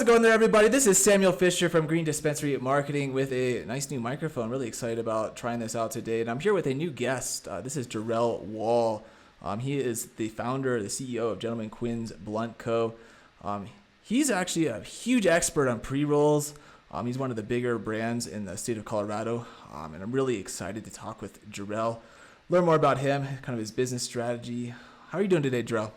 it going there, everybody? This is Samuel Fisher from Green Dispensary Marketing with a nice new microphone. Really excited about trying this out today. And I'm here with a new guest. This is Jarell Wall. He is the founder, the CEO of Gentleman Quinn's Blunt Co. He's actually a huge expert on pre-rolls. He's one of the bigger brands in the state of Colorado. And I'm really excited to talk with Jarell, learn more about him, kind of his business strategy. How are you doing today, Jarell?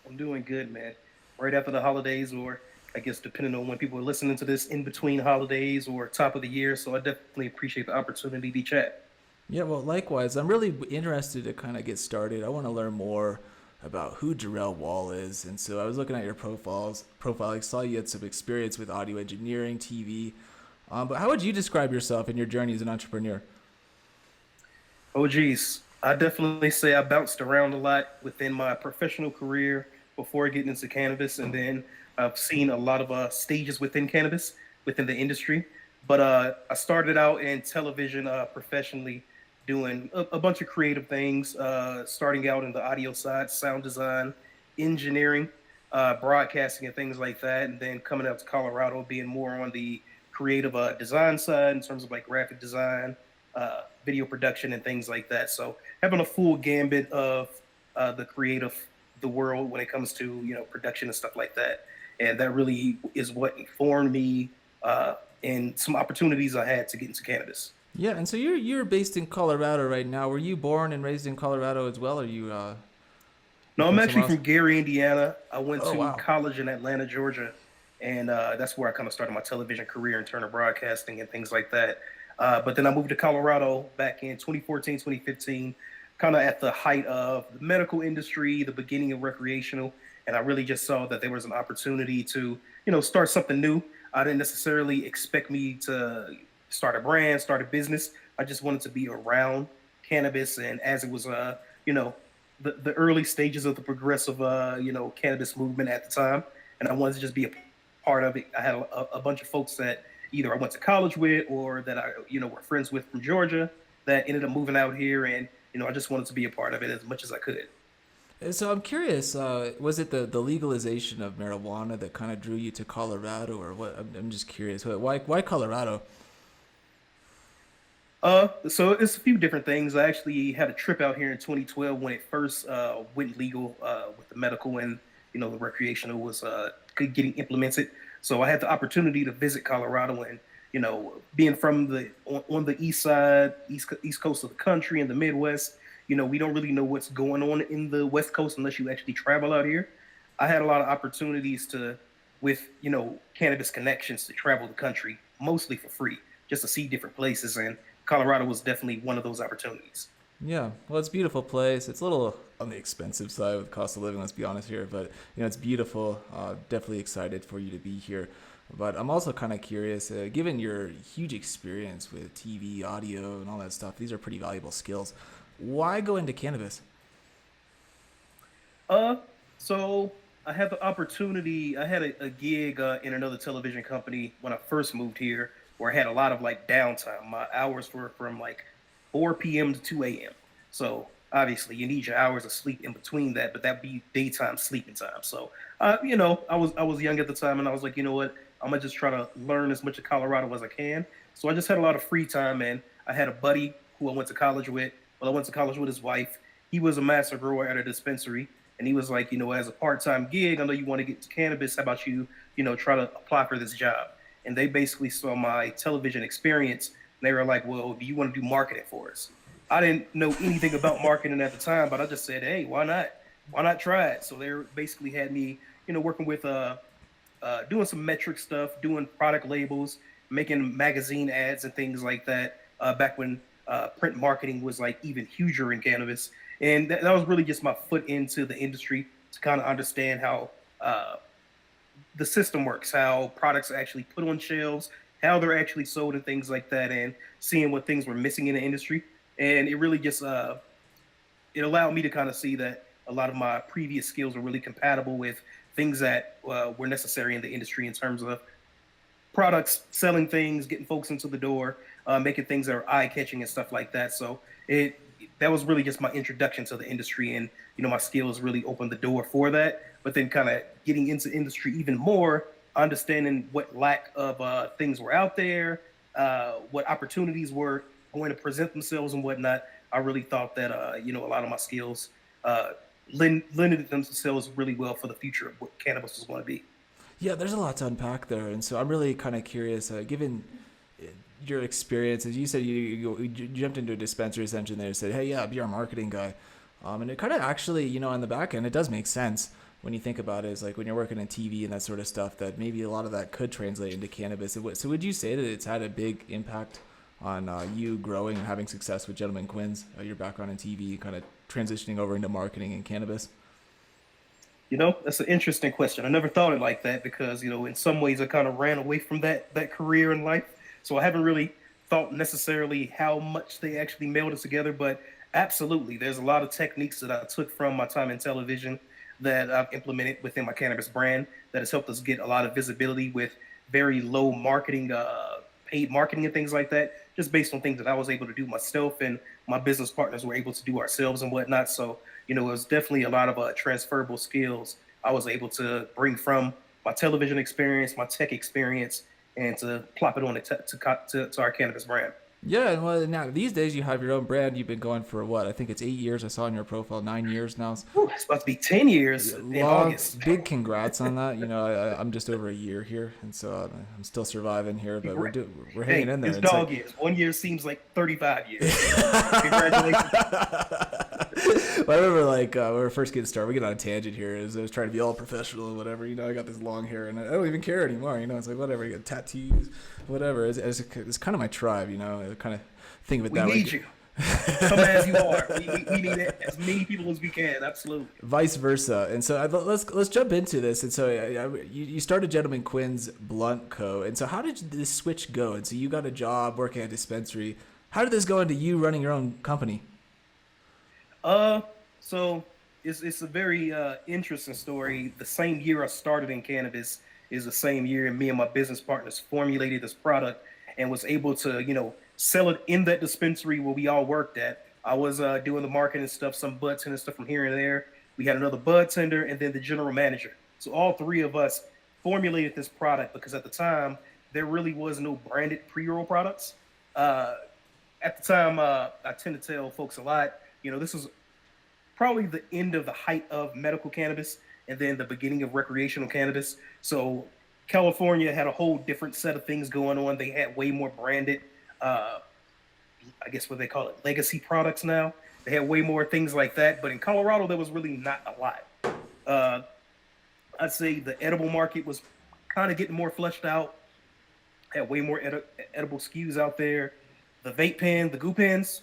I'm doing good, man. Right after the holidays, or I guess depending on when people are listening to this, in between holidays or top of the year. So I definitely appreciate the opportunity to chat. Yeah, well, likewise. I'm really interested to kind of get started. I want to learn more about who Jarell Wall is. And so I was looking at your profile. I saw you had some experience with audio engineering, TV. But how would you describe yourself in your journey as an entrepreneur? Oh, geez. I definitely say I bounced around a lot within my professional career before getting into cannabis. And then I've seen a lot of stages within cannabis, within the industry. But I started out in television professionally, doing a bunch of creative things, starting out in the audio side, sound design, engineering, broadcasting and things like that. And then coming out to Colorado, being more on the creative design side in terms of like graphic design, video production and things like that. So having a full gambit of the world when it comes to, production and stuff like that. And that really is what informed me and some opportunities I had to get into cannabis. Yeah, and so you're based in Colorado right now. Were you born and raised in Colorado as well, or you No, I'm from actually somewhere else? from Gary, Indiana. I went Oh, to wow. college in Atlanta, Georgia, and that's where I kind of started my television career in terms of broadcasting and things like that. But then I moved to Colorado back in 2014, 2015, kind of at the height of the medical industry, the beginning of recreational, and I really just saw that there was an opportunity to, start something new. I didn't necessarily expect me to start a brand, start a business. I just wanted to be around cannabis, and as it was, you know, the early stages of the progressive, cannabis movement at the time, and I wanted to just be a part of it. I had a bunch of folks that either I went to college with or that I, were friends with from Georgia that ended up moving out here, and I just wanted to be a part of it as much as I could. And so I'm curious, was it the legalization of marijuana that kind of drew you to Colorado, or what? I'm just curious. Why Colorado? So it's a few different things. I actually had a trip out here in 2012 when it first went legal with the medical and the recreational was getting implemented. So I had the opportunity to visit Colorado, and being from on the east side, east coast of the country in the Midwest, we don't really know what's going on in the West Coast unless you actually travel out here. I had a lot of opportunities with cannabis connections to travel the country mostly for free, just to see different places, and Colorado was definitely one of those opportunities. Yeah, well, it's a beautiful place. It's a little on the expensive side with cost of living, let's be honest here, but it's beautiful. Definitely excited for you to be here. But I'm also kind of curious, given your huge experience with TV, audio, and all that stuff, these are pretty valuable skills. Why go into cannabis? Uh, so I had the opportunity. I had a gig in another television company when I first moved here, where I had a lot of like downtime. My hours were from like 4 p.m. to 2 a.m. So obviously you need your hours of sleep in between that, but that'd be daytime sleeping time. So I was young at the time, and I was like, you know what, I'm gonna just try to learn as much of Colorado as I can. So I just had a lot of free time, and I had a buddy who I went to college with. Well, I went to college with his wife. He was a master grower at a dispensary, and he was like, as a part-time gig, I know you want to get to cannabis. How about try to apply for this job? And they basically saw my television experience, and they were like, well, do you want to do marketing for us? I didn't know anything about marketing at the time, but I just said, hey, why not? Why not try it? So they basically had me, working with doing some metric stuff, doing product labels, making magazine ads and things like that. Back when print marketing was like even huger in cannabis, and that was really just my foot into the industry to kind of understand how the system works, how products are actually put on shelves, how they're actually sold, and things like that, and seeing what things were missing in the industry. And it really just it allowed me to kind of see that a lot of my previous skills were really compatible with things that were necessary in the industry in terms of products, selling things, getting folks into the door, making things that are eye catching and stuff like that. So that was really just my introduction to the industry, and my skills really opened the door for that. But then, kind of getting into industry even more, understanding what lack of things were out there, what opportunities were going to present themselves and whatnot. I really thought that a lot of my skills uh, lended themselves really well for the future of what cannabis was going to be. Yeah, there's a lot to unpack there, and so I'm really kind of curious, given your experience, as you said, you jumped into a dispensary essentially, and they said, "Hey, yeah, be our marketing guy," and it kind of actually, on the back end, it does make sense when you think about it. Is like when you're working in TV and that sort of stuff, that maybe a lot of that could translate into cannabis. So would you say that it's had a big impact on you growing and having success with Gentleman Quinn's, your background in TV, kind of transitioning over into marketing and cannabis? That's an interesting question. I never thought it like that because, in some ways I kind of ran away from that career in life. So I haven't really thought necessarily how much they actually melded together, but absolutely, there's a lot of techniques that I took from my time in television that I've implemented within my cannabis brand that has helped us get a lot of visibility with very low marketing, paid marketing and things like that, just based on things that I was able to do myself and my business partners were able to do ourselves and whatnot. So, it was definitely a lot of transferable skills I was able to bring from my television experience, my tech experience, and to plop it on to our cannabis brand. Yeah, and well, now these days you have your own brand. You've been going for what? I think it's 8 years. I saw on your profile 9 years now. Whew, it's about to be 10 years in Long, August. big congrats on that. I'm just over a year here, and so I'm still surviving here, but we're hanging Hey, in there. it's It's like dog years. 1 year seems like 35 years. So congratulations. I remember like when we were first getting started, we get on a tangent here. I was trying to be all professional and whatever. I got this long hair, and I don't even care anymore. It's like whatever. I got tattoos, whatever. It's kind of my tribe. Kind of think of it We that way. need you. Come as you are. We need as many people as we can. Absolutely. Vice versa. And so let's jump into this. And so you started Gentleman Quinn's Blunt Co. And so how did this switch go? And so you got a job working at a dispensary. How did this go into you running your own company? So it's a very interesting story. The same year I started in cannabis is the same year me and my business partners formulated this product and was able to, sell it in that dispensary where we all worked at. I was doing the marketing stuff, some bud tender stuff from here and there. We had another bud tender and then the general manager. So all three of us formulated this product because at the time there really was no branded pre-roll products. Uh, at the time, I tend to tell folks a lot. This was probably the end of the height of medical cannabis and then the beginning of recreational cannabis. So California had a whole different set of things going on. They had way more branded, uh, I guess what they call it, legacy products now. They had way more things like that. But in Colorado, there was really not a lot. Uh, I'd say the edible market was kind of getting more fleshed out, had way more edible SKUs out there. The vape pen, the goo pens,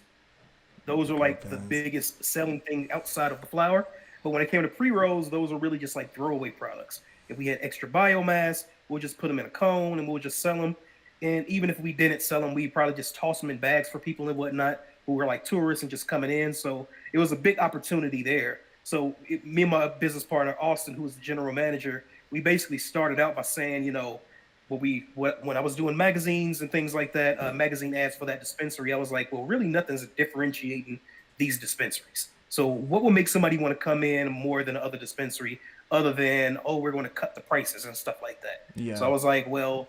those are like the Depends. biggest selling thing outside of the flower. But when it came to pre rolls, those are really just like throwaway products. If we had extra biomass, we'll just put them in a cone and we'll just sell them. And even if we didn't sell them, we'd probably just toss them in bags for people and whatnot who were like tourists and just coming in. So it was a big opportunity there. So me and my business partner, Austin, who was the general manager, we basically started out by saying, when I was doing magazines and things like that, magazine ads for that dispensary, I was like, well, really nothing's differentiating these dispensaries. So what will make somebody want to come in more than another dispensary other than, oh, we're going to cut the prices and stuff like that. So I Yeah. was like, well,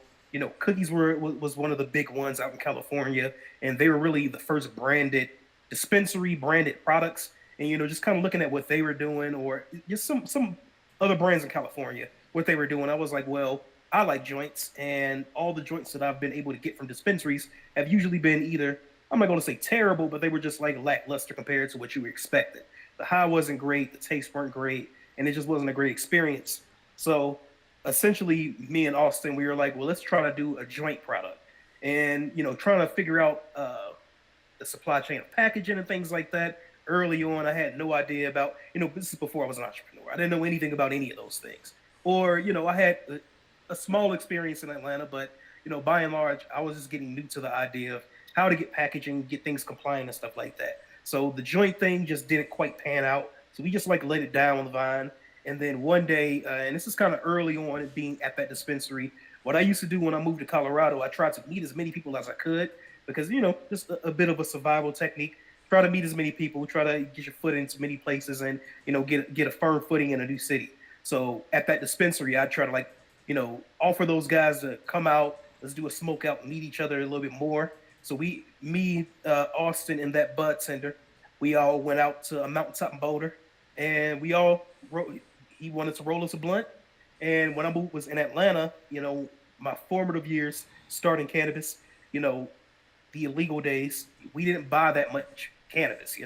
cookies was one of the big ones out in California, and they were really the first branded dispensary branded products. And just kind of looking at what they were doing, or just some other brands in California, what they were doing, I was like, well, I like joints, and all the joints that I've been able to get from dispensaries have usually been either, I'm not going to say terrible, but they were just like lackluster compared to what you were expecting. The high wasn't great, the tastes weren't great, and it just wasn't a great experience. So essentially, me and Austin, we were like, well, let's try to do a joint product, and trying to figure out the supply chain of packaging and things like that. Early on, I had no idea about, this is before I was an entrepreneur. I didn't know anything about any of those things. Or, I had a small experience in Atlanta, but, by and large, I was just getting new to the idea of how to get packaging, get things compliant and stuff like that. So the joint thing just didn't quite pan out. So we just like let it die on the vine. And then one day, and this is kind of early on in being at that dispensary, what I used to do when I moved to Colorado, I tried to meet as many people as I could because, just a bit of a survival technique. Try to meet as many people, try to get your foot into many places and, get a firm footing in a new city. So at that dispensary, I try to like offer those guys to come out. Let's do a smoke out, meet each other a little bit more. So Austin, and that bud tender, we all went out to a mountaintop in Boulder, and he wanted to roll us a blunt. And when I was in Atlanta, my formative years starting cannabis, the illegal days, we didn't buy that much cannabis,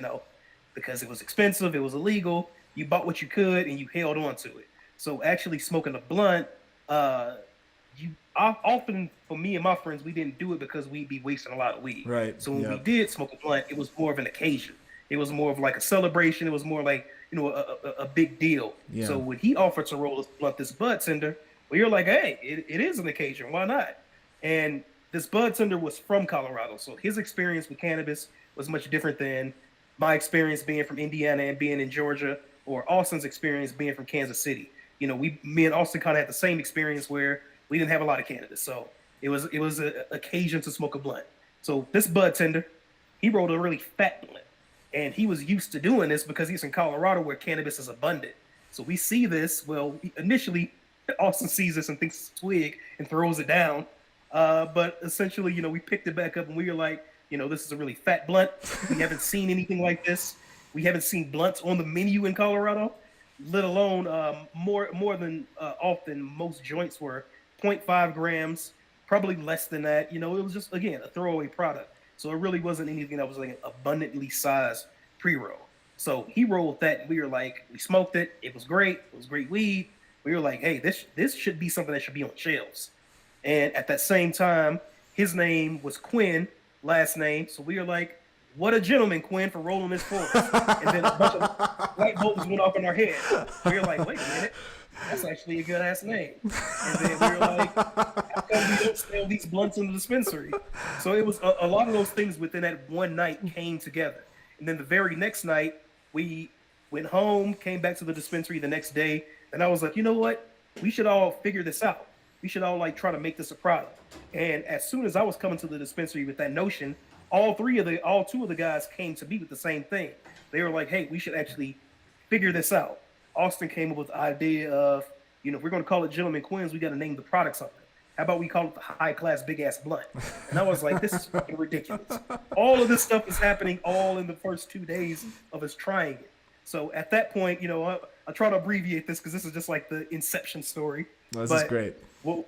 because it was expensive, it was illegal. You bought what you could and you held on to it. So actually smoking a blunt, you often, for me and my friends, we didn't do it because we'd be wasting a lot of weed. Right. So when we did smoke a blunt, it was more of an occasion. It was more of like a celebration. It was more like a big deal. Yeah. So when he offered to roll us blunt, this bud tender, well, you're like, hey, it is an occasion. Why not? And this bud tender was from Colorado, so his experience with cannabis was much different than my experience being from Indiana and being in Georgia, or Austin's experience being from Kansas City. Me and Austin kind of had the same experience where we didn't have a lot of cannabis, so it was an occasion to smoke a blunt. So this bud tender, he rolled a really fat blunt, and he was used to doing this because he's in Colorado where cannabis is abundant. So we see this. Well, initially, Austin sees this and thinks it's a twig and throws it down. But essentially, we picked it back up and we were like, this is a really fat blunt. We haven't seen anything like this. We haven't seen blunts on the menu in Colorado, let alone more than often most joints were 0.5 grams, probably less than that. It was just, again, a throwaway product. So it really wasn't anything that was like an abundantly sized pre-roll. So he rolled that and we were like, we smoked it. It was great. It was great weed. We were like, hey, this should be something that should be on shelves. And at that same time, his name was Quinn, last name. So we were like, what a gentleman, Quinn, for rolling this for us. And then a bunch of light bulbs went off in our head. We were like, wait a minute, that's actually a good ass name. And then we were like, how come we don't sell these blunts in the dispensary? So it was a lot of those things within that one night came together. And then the very next night, we went home, came back to the dispensary the next day. And I was like, you know what? We should all figure this out. We should all try to make this a product. And as soon as I was coming to the dispensary with that notion, all two of the guys came to me with the same thing. They were like, hey, we should actually figure this out. Austin came up with the idea of, if we're going to call it Gentleman Quinn's, we got to name the product something. How about we call it the high class big ass blunt? And I was like, this is fucking ridiculous. All of this stuff is happening all in the first 2 days of us trying it. So at that point, I try to abbreviate this because this is just like the inception story. This is great. What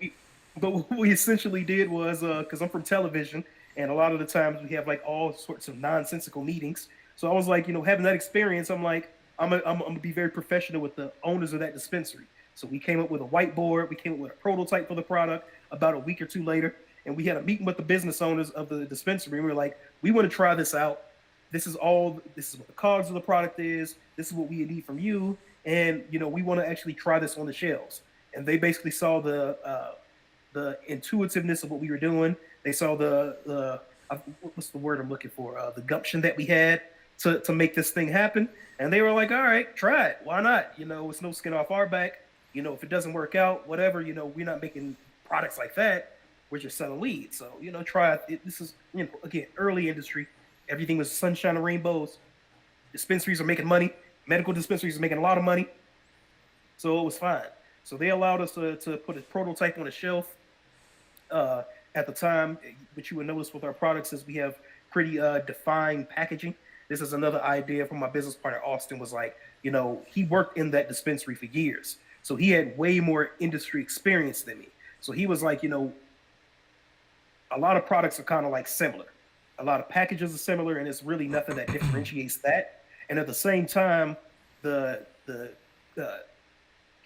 we essentially did was, because I'm from television, and a lot of the times we have like all sorts of nonsensical meetings. So I was like, having that experience, I'm like, I'm gonna be very professional with the owners of that dispensary. So we came up with a whiteboard, we came up with a prototype for the product about a week or two later, and we had a meeting with the business owners of the dispensary. And we were like, we want to try this out. This is what the cogs of the product is. This is what we need from you. And, we want to actually try this on the shelves. And they basically saw the intuitiveness of what we were doing. They saw the what's the word I'm looking for? The gumption that we had to make this thing happen. And they were like, all right, try it. Why not? It's no skin off our back. If it doesn't work out, whatever, we're not making products like that. We're just selling weed. So, try it. This is, again, early industry. Everything was sunshine and rainbows. Dispensaries are making money. Medical dispensaries are making a lot of money. So it was fine. So they allowed us to put a prototype on a shelf. At the time, what you would notice with our products is we have pretty defined packaging. This is another idea from my business partner, Austin, was like, he worked in that dispensary for years. So he had way more industry experience than me. So he was like, a lot of products are kind of like similar. A lot of packages are similar, and it's really nothing that differentiates that. And at the same time, the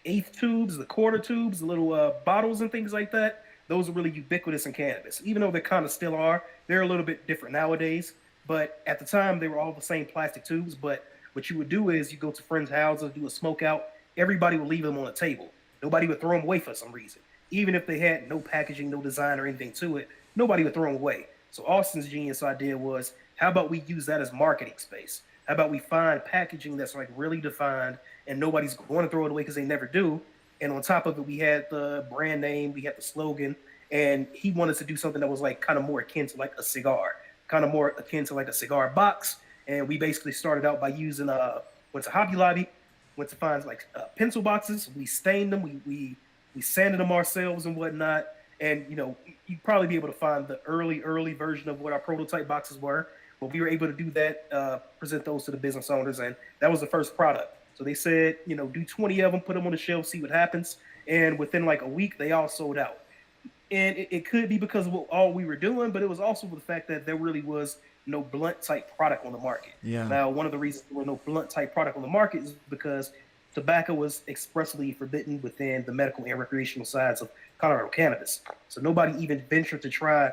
eighth tubes, the quarter tubes, the little bottles and things like that, those are really ubiquitous in cannabis. Even though they kind of still are, they're a little bit different nowadays. But at the time, they were all the same plastic tubes. But what you would do is you go to friends' houses, do a smoke out. Everybody would leave them on the table. Nobody would throw them away for some reason. Even if they had no packaging, no design or anything to it, nobody would throw them away. So Austin's genius idea was, how about we use that as marketing space? How about we find packaging that's like really defined and nobody's going to throw it away because they never do. And on top of it, we had the brand name, we had the slogan, and he wanted to do something that was like kind of more akin to like a cigar, kind of more akin to like a cigar box. And we basically started out by using, went to Hobby Lobby, went to find like pencil boxes. We stained them. We We sanded them ourselves and whatnot. And you'd probably be able to find the early version of what our prototype boxes were. But we were able to do that, present those to the business owners, and that was the first product. So they said, do 20 of them, put them on the shelf, see what happens. And within like a week, they all sold out. And it could be because of all we were doing, but it was also the fact that there really was no blunt type product on the market. Yeah. Now, one of the reasons there were no blunt type product on the market is because tobacco was expressly forbidden within the medical and recreational sides of Colorado cannabis. So nobody even ventured to try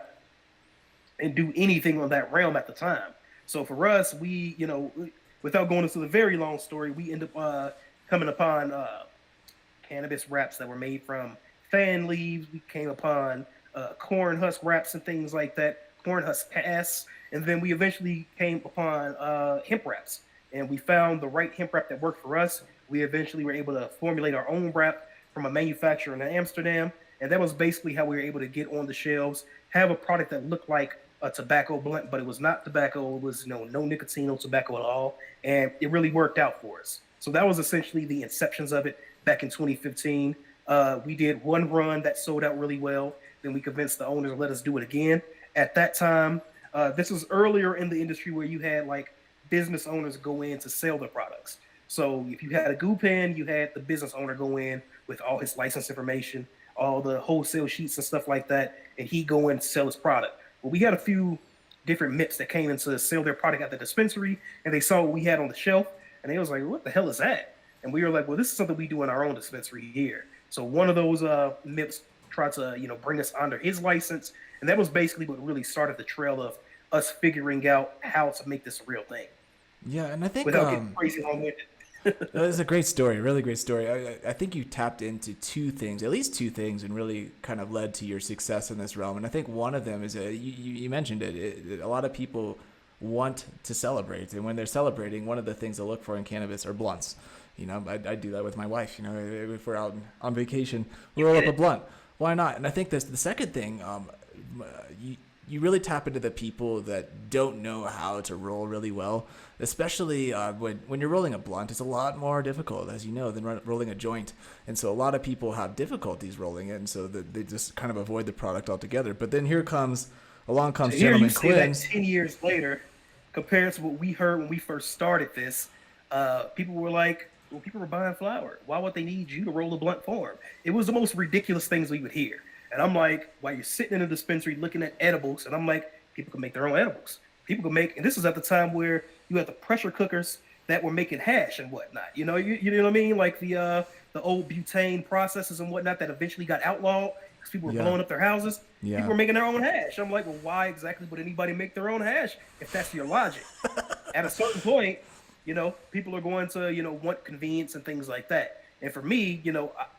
and do anything on that realm at the time. So for us, we, without going into the very long story, we end up coming upon cannabis wraps that were made from fan leaves. We came upon corn husk wraps and things like that, corn husk pass. And then we eventually came upon hemp wraps. And we found the right hemp wrap that worked for us. We eventually were able to formulate our own wrap from a manufacturer in Amsterdam. And that was basically how we were able to get on the shelves, have a product that looked like a tobacco blunt, but it was not tobacco. It was no nicotine, no tobacco at all. And it really worked out for us. So that was essentially the inceptions of it back in 2015. We did one run that sold out really well. Then we convinced the owners to let us do it again. At that time, this was earlier in the industry where you had like business owners go in to sell their products. So if you had a goo pen, you had the business owner go in with all his license information, all the wholesale sheets and stuff like that, and he go in to sell his product. Well, we had a few different MIPs that came in to sell their product at the dispensary, and they saw what we had on the shelf, and they was like, what the hell is that? And we were like, well, this is something we do in our own dispensary here. So one of those MIPs tried to, bring us under his license, and that was basically what really started the trail of us figuring out how to make this a real thing. Yeah, and I think without getting crazy long-winded. It's a great story, really great story. I think you tapped into at least two things, and really kind of led to your success in this realm. And I think one of them is, you mentioned it, a lot of people want to celebrate. And when they're celebrating, one of the things they look for in cannabis are blunts. I do that with my wife. If we're out on vacation, we roll up a blunt. Why not? And I think the second thing, you really tap into the people that don't know how to roll really well, especially when you're rolling a blunt. It's a lot more difficult, as you know, than rolling a joint. And so a lot of people have difficulties rolling it, and so they just kind of avoid the product altogether. But then along comes Gentleman Quinn. 10 years later, compared to what we heard when we first started this, people were like, well, people were buying flower. Why would they need you to roll a blunt for them? It was the most ridiculous things we would hear. And I'm like, while you're sitting in a dispensary looking at edibles, and I'm like, people can make their own edibles. People can make, and this is at the time where you had the pressure cookers that were making hash and whatnot. You know what I mean? Like the old butane processes and whatnot that eventually got outlawed because people were blowing up their houses. Yeah. People were making their own hash. I'm like, well, why exactly would anybody make their own hash if that's your logic? At a certain point, people are going to, want convenience and things like that. And for me,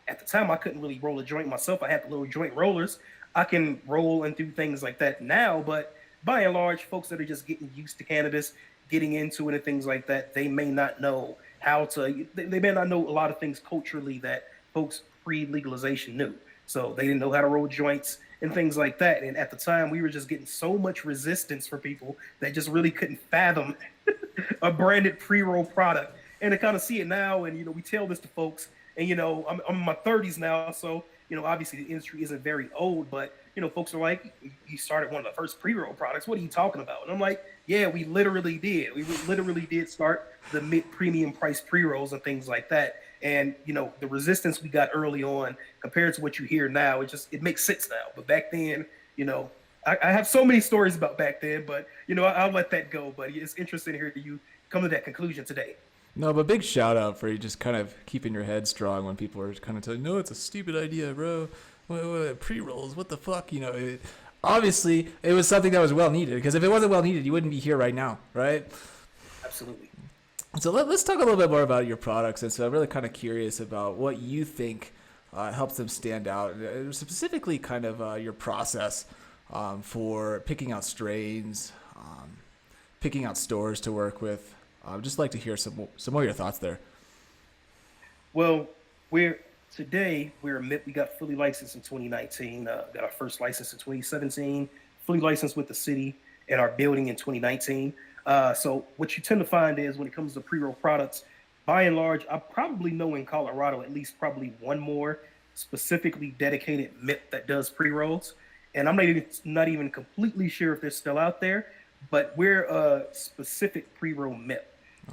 at the time, I couldn't really roll a joint myself. I had the little joint rollers. I can roll and do things like that now, but by and large, folks that are just getting used to cannabis, getting into it and things like that, they may not know they may not know a lot of things culturally that folks pre-legalization knew. So they didn't know how to roll joints and things like that. And at the time, we were just getting so much resistance for people that just really couldn't fathom a branded pre-roll product. And to kind of see it now, and we tell this to folks, and I'm in my 30s now, so obviously the industry isn't very old, but folks are like, you started one of the first pre-roll products. What are you talking about? And I'm like, yeah, we literally did. We literally did start the mid-premium price pre-rolls and things like that. And the resistance we got early on compared to what you hear now, it makes sense now. But back then, I have so many stories about back then, but I'll let that go. But it's interesting to hear you come to that conclusion today. No, but big shout out for you just kind of keeping your head strong when people are kind of telling you, no, it's a stupid idea, bro. Pre-rolls, what the fuck? Obviously it was something that was well needed, because if it wasn't well needed, you wouldn't be here right now, right? Absolutely. So let's talk a little bit more about your products. And so I'm really kind of curious about what you think helps them stand out, specifically kind of your process for picking out strains, picking out stores to work with. I'd just like to hear some more of your thoughts there. Well, we got fully licensed in 2019. Got our first license in 2017. Fully licensed with the city and our building in 2019. So what you tend to find is when it comes to pre-roll products, by and large, I probably know in Colorado at least probably one more specifically dedicated MIP that does pre-rolls. And I'm not even completely sure if they're still out there, but we're a specific pre-roll MIP.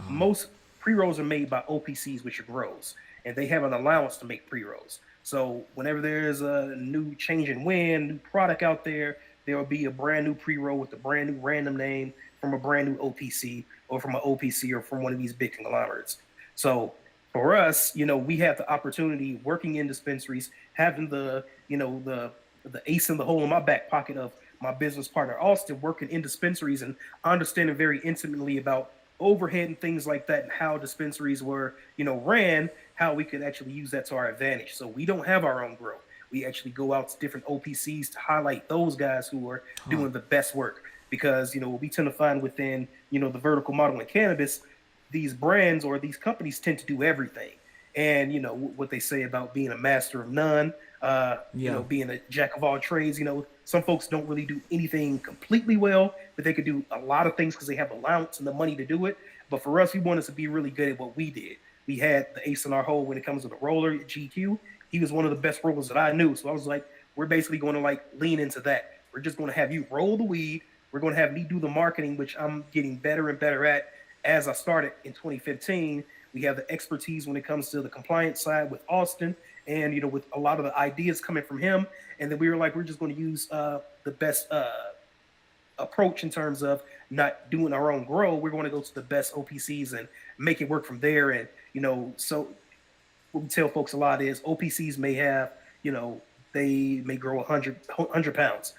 Most pre-rolls are made by OPCs, which are grows, and they have an allowance to make pre-rolls. So whenever there's a new change in wind, new product out there, there will be a brand new pre-roll with a brand new random name from a brand new OPC or from an OPC or from one of these big conglomerates. So for us, we have the opportunity working in dispensaries, having the ace in the hole in my back pocket of my business partner Austin, working in dispensaries and understanding very intimately about overhead and things like that, and how dispensaries were ran, how we could actually use that to our advantage. So we don't have our own grow. We actually go out to different OPCs to highlight those guys who are doing the best work, because what we tend to find within the vertical model in cannabis, these brands or these companies tend to do everything. And what they say about being a master of none, being a jack of all trades. Some folks don't really do anything completely well, but they could do a lot of things because they have allowance and the money to do it. But for us, we wanted to be really good at what we did. We had the ace in our hole when it comes to the roller at GQ. He was one of the best rollers that I knew. So I was like, we're basically going to lean into that. We're just going to have you roll the weed. We're going to have me do the marketing, which I'm getting better and better at as I started in 2015. We have the expertise when it comes to the compliance side with Austin, and with a lot of the ideas coming from him. And then we were like, we're just going to use the best approach in terms of not doing our own grow. We're going to go to the best OPCs and make it work from there. And so what we tell folks a lot is OPCs may have, they may grow 100 pounds.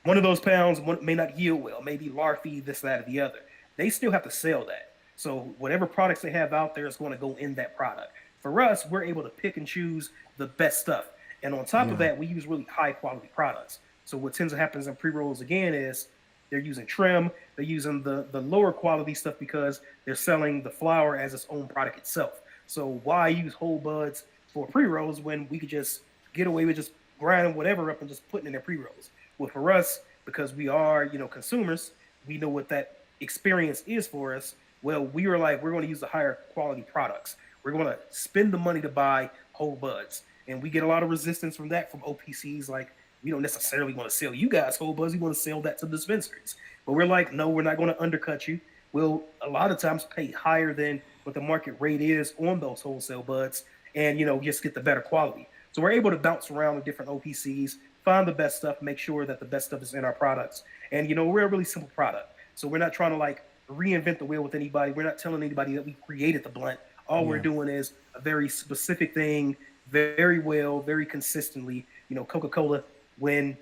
One of those pounds may not yield well, maybe larvae, this, that, or the other. They still have to sell that. So whatever products they have out there is going to go in that product. For us, we're able to pick and choose the best stuff. And on top of that, we use really high quality products. So what tends to happen in pre-rolls again is they're using trim, they're using the lower quality stuff because they're selling the flower as its own product itself. So why use whole buds for pre-rolls when we could just get away with just grinding whatever up and just putting in their pre-rolls? Well, for us, because we are, consumers, we know what that experience is for us. Well, we were like, we're going to use the higher quality products. We're going to spend the money to buy whole buds. And we get a lot of resistance from that from OPCs. Like, we don't necessarily want to sell you guys whole buds. We want to sell that to dispensaries. But we're like, no, we're not going to undercut you. We'll a lot of times pay higher than what the market rate is on those wholesale buds and, just get the better quality. So we're able to bounce around with different OPCs, find the best stuff, make sure that the best stuff is in our products. And, we're a really simple product. So we're not trying to reinvent the wheel with anybody. We're not telling anybody that we created the blunt. All we're doing is a very specific thing, very well, very consistently. Coca-Cola, when,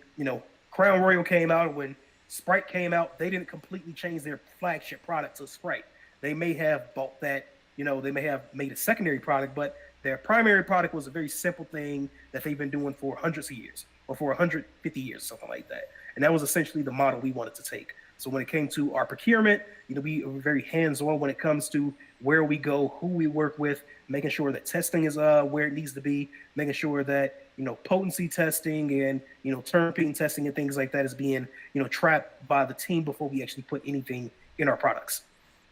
Crown Royal came out, when Sprite came out, they didn't completely change their flagship product to Sprite. They may have bought that, they may have made a secondary product, but their primary product was a very simple thing that they've been doing for hundreds of years or for 150 years, something like that. And that was essentially the model we wanted to take. So when it came to our procurement, we were very hands-on when it comes to where we go, who we work with, making sure that testing is where it needs to be, making sure that, potency testing and, terpene testing and things like that is being, trapped by the team before we actually put anything in our products.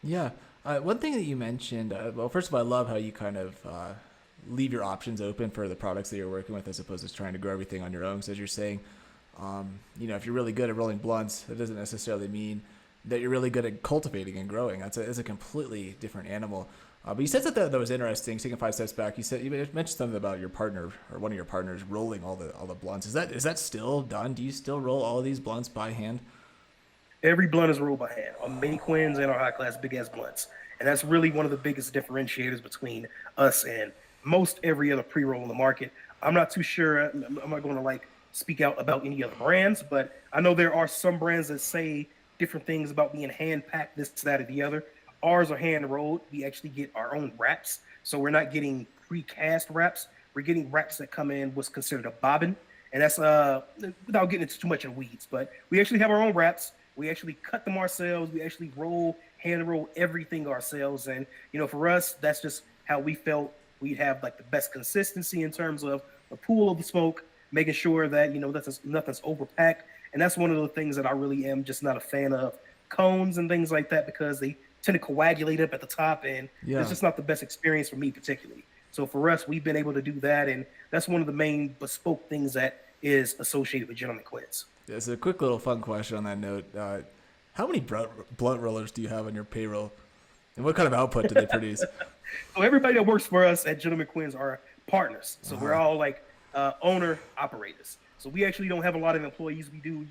Yeah. One thing that you mentioned, well, first of all, I love how you kind of leave your options open for the products that you're working with as opposed to trying to grow everything on your own. Because as you're saying, if you're really good at rolling blunts, that doesn't necessarily mean that you're really good at cultivating and growing. It's a completely different animal. But you said that was interesting. Taking 5 steps back, you mentioned something about your partner or one of your partners rolling all the blunts. Is that still done? Do you still roll all of these blunts by hand? Every blunt is rolled by hand. Our mini Quins and our high class big ass blunts, and that's really one of the biggest differentiators between us and most every other pre-roll in the market. I'm not too sure. I'm not going to speak out about any other brands, but I know there are some brands that say different things about being hand packed, this, that, or the other. Ours are hand rolled. We actually get our own wraps, so we're not getting pre-cast wraps. We're getting wraps that come in what's considered a bobbin, and that's without getting into too much of the weeds. But we actually have our own wraps. We actually cut them ourselves. We actually hand roll everything ourselves, and for us, that's just how we felt we'd have the best consistency in terms of the pool of the smoke, making sure that nothing's overpacked. And that's one of the things that I really am just not a fan of cones and things like that, because they tend to coagulate up at the top, and it's just not the best experience for me particularly. So for us, we've been able to do that, and that's one of the main bespoke things that is associated with Gentleman Quids. Yeah, so a quick little fun question on that note. How many blunt rollers do you have on your payroll? And what kind of output do they produce? So everybody that works for us at Gentleman Quids are partners. So we're Uh-huh. all like owner operators. So we actually don't have a lot of employees. We do,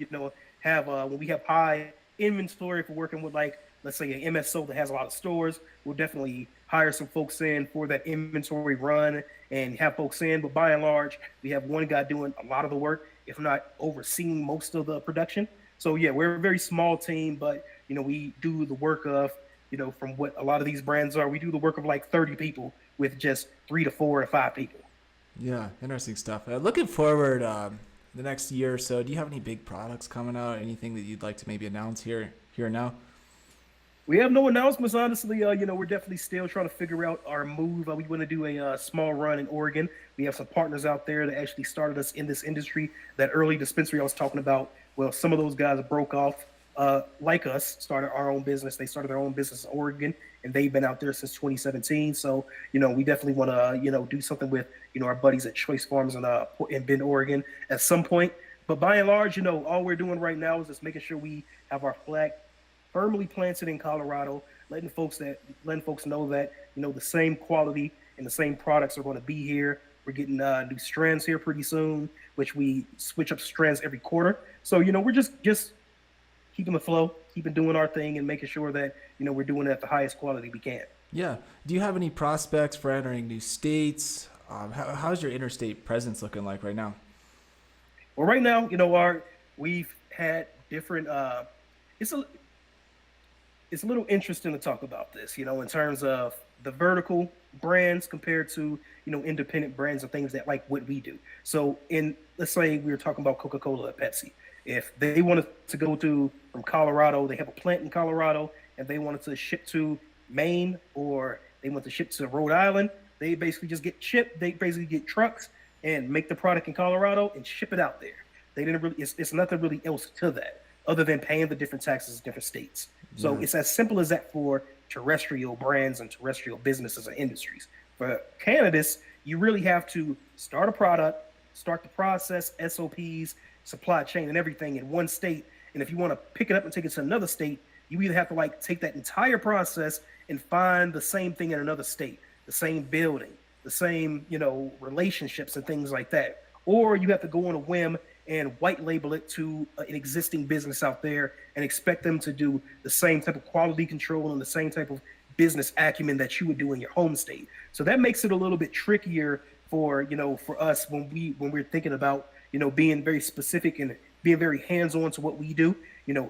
have when we have high inventory, if we're working with like, let's say an MSO that has a lot of stores, we'll definitely hire some folks in for that inventory run and have folks in. But by and large, we have one guy doing a lot of the work, if not overseeing most of the production. So yeah, we're a very small team, but we do the work of, from what a lot of these brands are, we do the work of like 30 people with just 3 to 4 to 5 people. Yeah, interesting stuff. Looking forward, the next year or so, do you have any big products coming out? Anything that you'd like to maybe announce here and now? We have no announcements, honestly. We're definitely still trying to figure out our move. We want to do a small run in Oregon. We have some partners out there that actually started us in this industry. That early dispensary I was talking about, well, some of those guys broke off, like us, started our own business. They started their own business in Oregon, and they've been out there since 2017. So, we definitely want to, do something with, our buddies at Choice Farms in Bend, Oregon at some point. But by and large, all we're doing right now is just making sure we have our flag firmly planted in Colorado, letting folks know that the same quality and the same products are going to be here. We're getting new strands here pretty soon, which we switch up strands every quarter. So we're just keeping the flow, keeping doing our thing, and making sure that we're doing it at the highest quality we can. Yeah. Do you have any prospects for entering new states? How's your interstate presence looking like right now? Well, right now, we've had different. It's a it's a little interesting to talk about this, in terms of the vertical brands compared to, independent brands and things that like what we do. So let's say we were talking about Coca-Cola or Pepsi. If they wanted to go from Colorado, they have a plant in Colorado, and they wanted to ship to Maine or they want to ship to Rhode Island, they basically just get shipped. They basically get trucks and make the product in Colorado and ship it out there. They didn't really, it's nothing really else to that other than paying the different taxes in different states. So Yeah. it's as simple as that for terrestrial brands and terrestrial businesses and industries. For cannabis, you really have to start a product, start the process, SOPs, supply chain, and everything in one state. And if you want to pick it up and take it to another state, you either have to like take that entire process and find the same thing in another state, the same building, the same, relationships and things like that. Or you have to go on a whim and white label it to an existing business out there and expect them to do the same type of quality control and the same type of business acumen that you would do in your home state. So that makes it a little bit trickier for us when we're thinking about, being very specific and being very hands-on to what we do.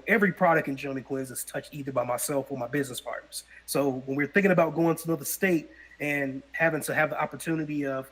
Every product in Gentleman Quiz is touched either by myself or my business partners. So when we're thinking about going to another state and having to have the opportunity of,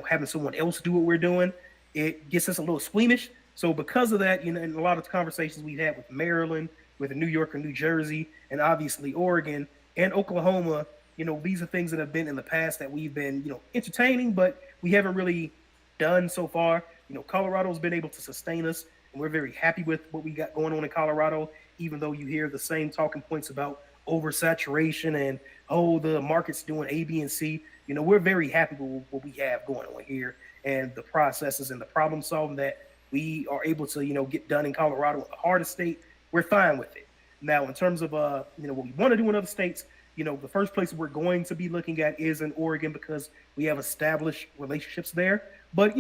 having someone else do what we're doing, it gets us a little squeamish. So because of that, in a lot of the conversations we've had with Maryland, with New York and New Jersey, and obviously Oregon and Oklahoma, these are things that have been in the past that we've been, entertaining, but we haven't really done so far. Colorado's been able to sustain us, and we're very happy with what we got going on in Colorado, even though you hear the same talking points about oversaturation and, oh, the market's doing A, B, and C. We're very happy with what we have going on here and the processes and the problem solving that we are able to, get done in Colorado, the hardest state. We're fine with it. Now, in terms of, what we want to do in other states, the first place we're going to be looking at is in Oregon because we have established relationships there. But,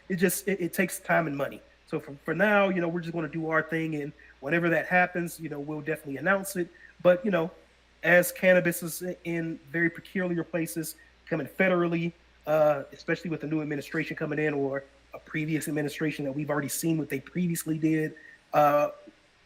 it takes time and money. So for now, we're just going to do our thing. And whenever that happens, we'll definitely announce it. But, as cannabis is in very peculiar places, coming federally, especially with the new administration coming in or a previous administration that we've already seen what they previously did,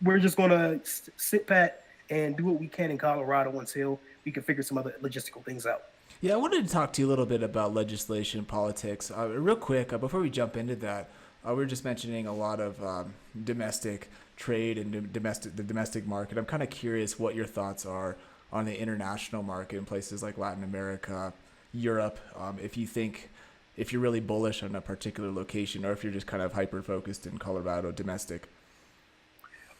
we're just going to sit pat and do what we can in Colorado until we can figure some other logistical things out. Yeah, I wanted to talk to you a little bit about legislation, politics. Real quick, before we jump into that, we were just mentioning a lot of domestic trade and the domestic market. I'm kind of curious what your thoughts are on the international market in places like Latin America, Europe, if you're really bullish on a particular location or if you're just kind of hyper-focused in Colorado domestic.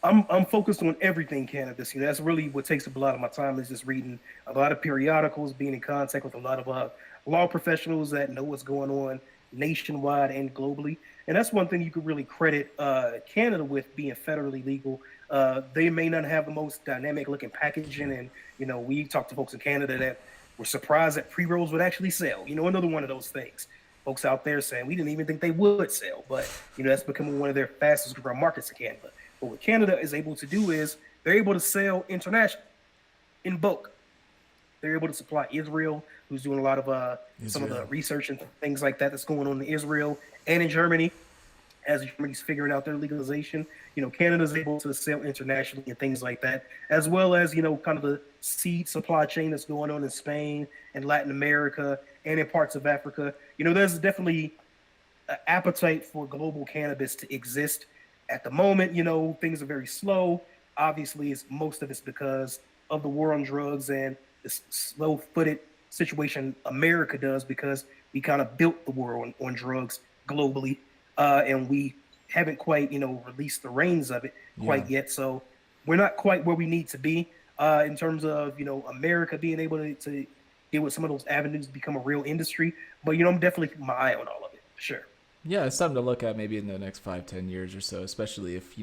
I'm focused on everything cannabis. That's really what takes up a lot of my time is just reading a lot of periodicals, being in contact with a lot of law professionals that know what's going on nationwide and globally. And that's one thing you could really credit Canada with being federally legal. They may not have the most dynamic looking packaging, and we talked to folks in Canada that were surprised that pre rolls would actually sell. Another one of those things. Folks out there saying we didn't even think they would sell, but that's becoming one of their fastest growing markets in Canada. But what Canada is able to do is they're able to sell internationally in bulk. They're able to supply Israel, who's doing a lot of some of the research and things like that that's going on in Israel and in Germany. As Germany's figuring out their legalization, Canada's able to sell internationally and things like that, as well as kind of the seed supply chain that's going on in Spain and Latin America and in parts of Africa. There's definitely an appetite for global cannabis to exist. At the moment, things are very slow. Obviously, most of it's because of the war on drugs and the slow-footed situation America does because we kind of built the war on drugs globally, and we haven't quite, released the reins of it quite yet. So we're not quite where we need to be in terms of, America being able to deal with some of those avenues to become a real industry. But, I'm definitely keeping my eye on all of it, for sure. Yeah, it's something to look at maybe in the next 5, 10 years or so, especially if,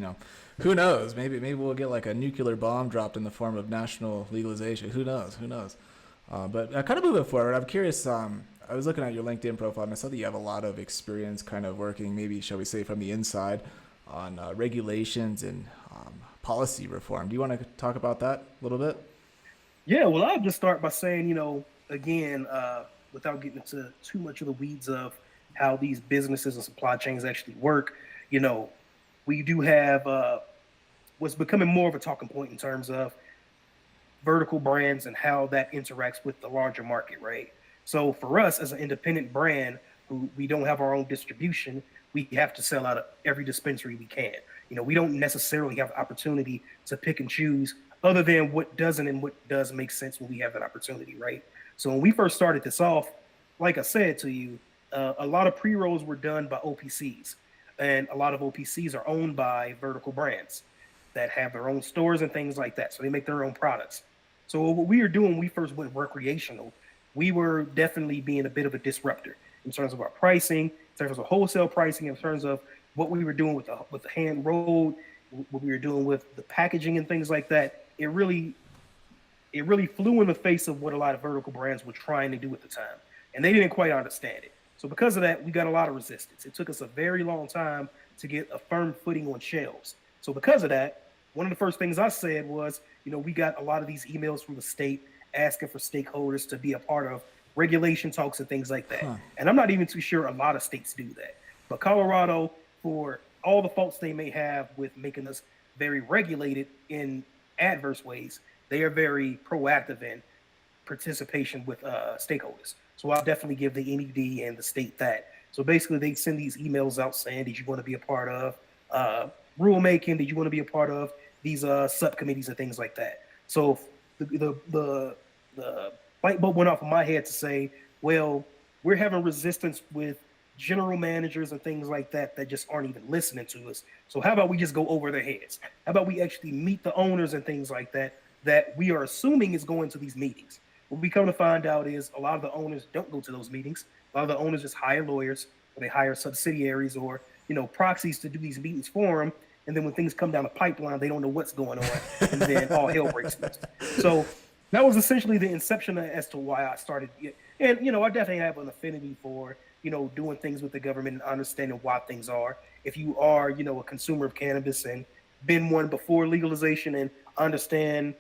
who knows? Maybe we'll get like a nuclear bomb dropped in the form of national legalization. Who knows? Who knows? But kind of moving forward, I'm curious. I was looking at your LinkedIn profile and I saw that you have a lot of experience kind of working, maybe, shall we say, from the inside on regulations and policy reform. Do you want to talk about that a little bit? Yeah, well, I'll just start by saying, again, without getting into too much of the weeds of how these businesses and supply chains actually work, we do have what's becoming more of a talking point in terms of vertical brands and how that interacts with the larger market, right? So for us as an independent brand who we don't have our own distribution, we have to sell out of every dispensary we can. We don't necessarily have the opportunity to pick and choose other than what doesn't and what does make sense when we have that opportunity, right? So when we first started this off, like I said to you, a lot of pre-rolls were done by OPCs, and a lot of OPCs are owned by vertical brands that have their own stores and things like that. So they make their own products. So what we were doing when we first went recreational, we were definitely being a bit of a disruptor in terms of our pricing, in terms of wholesale pricing, in terms of what we were doing with the hand rolled, what we were doing with the packaging and things like that. It really flew in the face of what a lot of vertical brands were trying to do at the time, and they didn't quite understand it. So because of that, we got a lot of resistance. It took us a very long time to get a firm footing on shelves. So because of that, one of the first things I said was, we got a lot of these emails from the state asking for stakeholders to be a part of regulation talks and things like that. And I'm not even too sure a lot of states do that. But Colorado, for all the faults they may have with making us very regulated in adverse ways, they are very proactive in participation with stakeholders. So I'll definitely give the NED and the state that. So basically, they send these emails out saying, did you want to be a part of rulemaking? Did you want to be a part of these subcommittees and things like that? So the light bulb went off in my head to say, well, we're having resistance with general managers and things like that just aren't even listening to us. So how about we just go over their heads? How about we actually meet the owners and things like that we are assuming is going to these meetings? What we come to find out is a lot of the owners don't go to those meetings. A lot of the owners just hire lawyers, or they hire subsidiaries or proxies to do these meetings for them. And then when things come down the pipeline, they don't know what's going on, and then all hell breaks loose. So that was essentially the inception as to why I started. And I definitely have an affinity for doing things with the government and understanding why things are. If you are a consumer of cannabis and been one before legalization and understand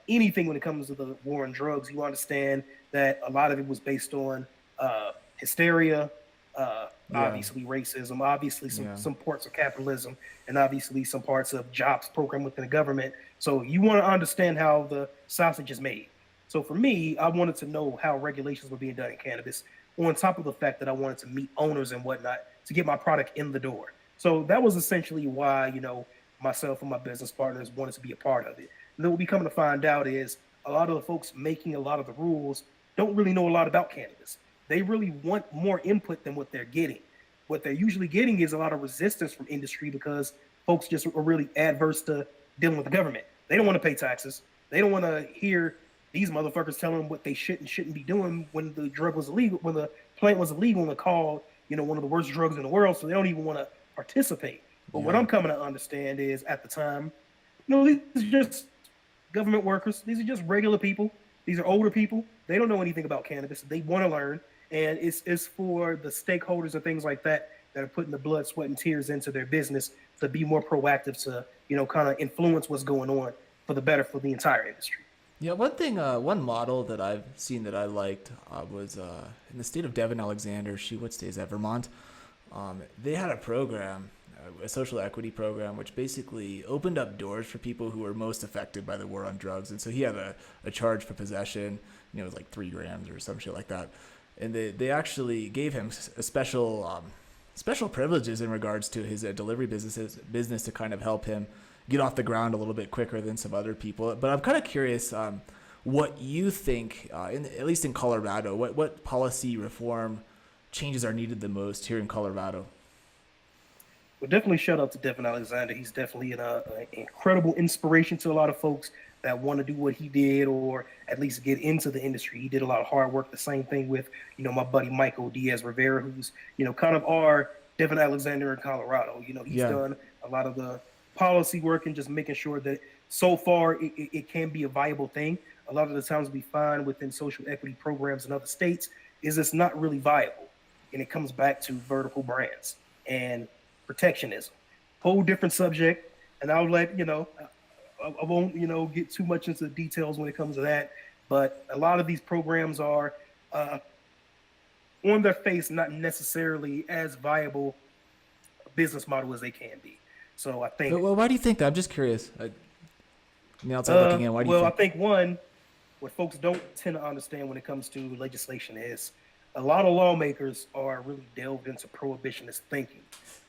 anything when it comes to the war on drugs, you understand that a lot of it was based on hysteria, obviously racism, obviously some parts of capitalism, and obviously some parts of jobs program within the government. So you want to understand how the sausage is made. So for me, I wanted to know how regulations were being done in cannabis, on top of the fact that I wanted to meet owners and whatnot to get my product in the door. So that was essentially why, myself and my business partners wanted to be a part of it. And then what we come to find out is a lot of the folks making a lot of the rules don't really know a lot about cannabis. They really want more input than what they're getting. What they're usually getting is a lot of resistance from industry because folks just are really adverse to dealing with the government. They don't want to pay taxes. They don't want to hear these motherfuckers telling them what they should and shouldn't be doing when the drug was illegal, when the plant was illegal and called, one of the worst drugs in the world. So they don't even want to participate. But what Yeah. I'm coming to understand is at the time, these are just government workers. These are just regular people. These are older people. They don't know anything about cannabis. They want to learn. And it's for the stakeholders and things like that are putting the blood, sweat, and tears into their business to be more proactive to, kind of influence what's going on for the better for the entire industry. Yeah, one thing, one model that I've seen that I liked was in the state of Devon Alexander. What state is that? Vermont. They had a program, a social equity program, which basically opened up doors for people who were most affected by the war on drugs. And so he had a charge for possession, it was like 3 grams or some shit like that. And they actually gave him a special privileges in regards to his delivery business to kind of help him get off the ground a little bit quicker than some other people. But I'm kind of curious what you think, at least in Colorado, what policy reform changes are needed the most here in Colorado? Well, definitely shout out to Devin Alexander. He's definitely an incredible inspiration to a lot of folks that want to do what he did or at least get into the industry. He did a lot of hard work. The same thing with, my buddy Michael Diaz Rivera, who's, kind of our Devin Alexander in Colorado. He's done a lot of the policy work and just making sure that so far it can be a viable thing. A lot of the times we find within social equity programs in other states is it's not really viable. And it comes back to vertical brands and protectionism. Whole different subject. And I'll let, I won't, get too much into the details when it comes to that. But a lot of these programs are on their face not necessarily as viable a business model as they can be. So I think. Well, why do you think that? I'm just curious. Outside looking in, why do you think? I think one, what folks don't tend to understand when it comes to legislation is a lot of lawmakers are really delved into prohibitionist thinking.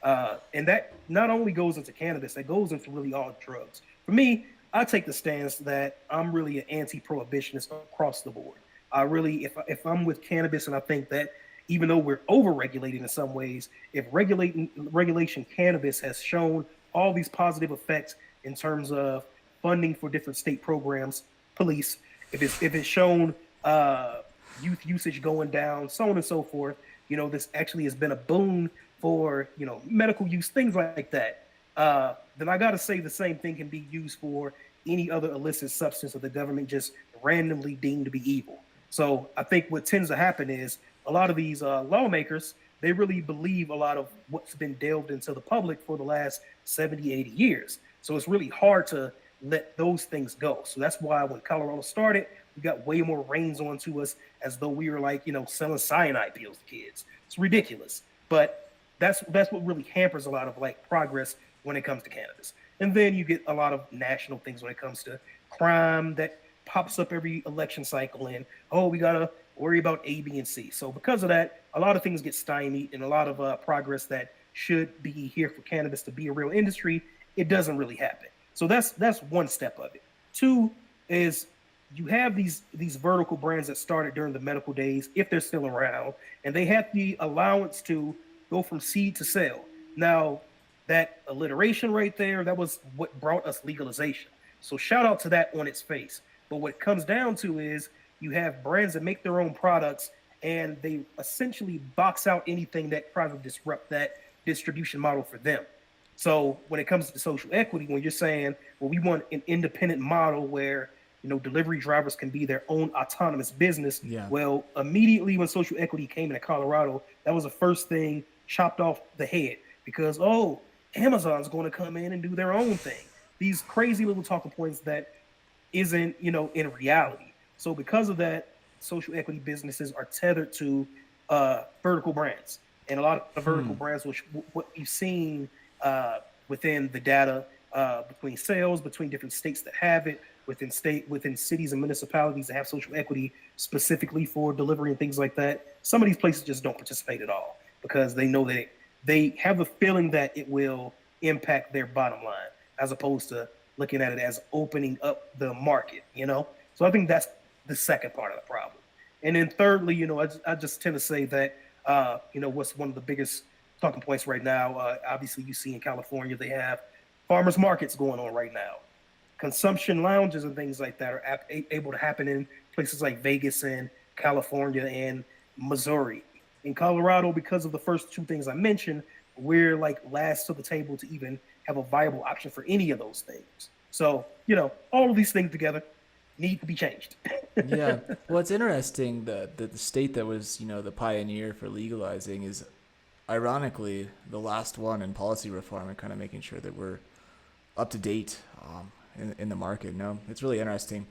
And that not only goes into cannabis, that goes into really all drugs. For me, I take the stance that I'm really an anti-prohibitionist across the board. I really, if I'm with cannabis, and I think that even though we're over-regulating in some ways, if regulation cannabis has shown all these positive effects in terms of funding for different state programs, police, if it's shown youth usage going down, so on and so forth, this actually has been a boon for, medical use, things like that, then I got to say the same thing can be used for any other illicit substance that the government just randomly deemed to be evil. So I think what tends to happen is a lot of these lawmakers, they really believe a lot of what's been delved into the public for the last 70, 80 years. So it's really hard to let those things go. So that's why when Colorado started, we got way more reins onto us as though we were like, selling cyanide pills to kids. It's ridiculous. But that's what really hampers a lot of like progress when it comes to cannabis. And then you get a lot of national things when it comes to crime that pops up every election cycle and, we got to worry about A, B, and C. So because of that, a lot of things get stymied and a lot of progress that should be here for cannabis to be a real industry, it doesn't really happen. So that's one step of it. Two is you have these vertical brands that started during the medical days, if they're still around, and they have the allowance to go from seed to sale. Now, that alliteration right there, that was what brought us legalization. So shout out to that on its face. But what it comes down to is you have brands that make their own products and they essentially box out anything that tries to disrupt that distribution model for them. So when it comes to social equity, when you're saying, well, we want an independent model where, delivery drivers can be their own autonomous business. Yeah. Well, immediately when social equity came into Colorado, that was the first thing chopped off the head because, Amazon's going to come in and do their own thing. These crazy little talking points that isn't, in reality. So because of that, social equity businesses are tethered to vertical brands. And a lot of vertical brands, which what you've seen within the data between sales, between different states that have it, within cities and municipalities that have social equity specifically for delivery and things like that, some of these places just don't participate at all because they know that they have a feeling that it will impact their bottom line as opposed to looking at it as opening up the market, So I think that's the second part of the problem. And then thirdly, I just tend to say that, what's one of the biggest talking points right now, obviously you see in California, they have farmers markets going on right now. Consumption lounges and things like that are able to happen in places like Vegas and California and Missouri. In Colorado, because of the first two things I mentioned, we're like last to the table to even have a viable option for any of those things. So, all of these things together need to be changed. Yeah. Well, it's interesting that the state that was, the pioneer for legalizing is ironically the last one in policy reform and kind of making sure that we're up to date in the market. No, it's really interesting.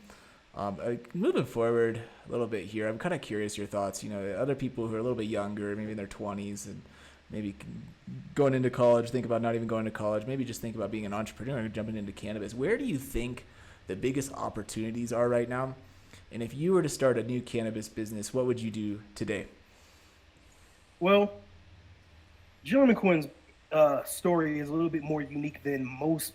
Moving forward a little bit here, I'm kind of curious your thoughts. Other people who are a little bit younger, maybe in their 20s, and maybe going into college, think about not even going to college, maybe just think about being an entrepreneur and jumping into cannabis. Where do you think the biggest opportunities are right now? And if you were to start a new cannabis business, what would you do today? Well, Gentleman Quinn's story is a little bit more unique than most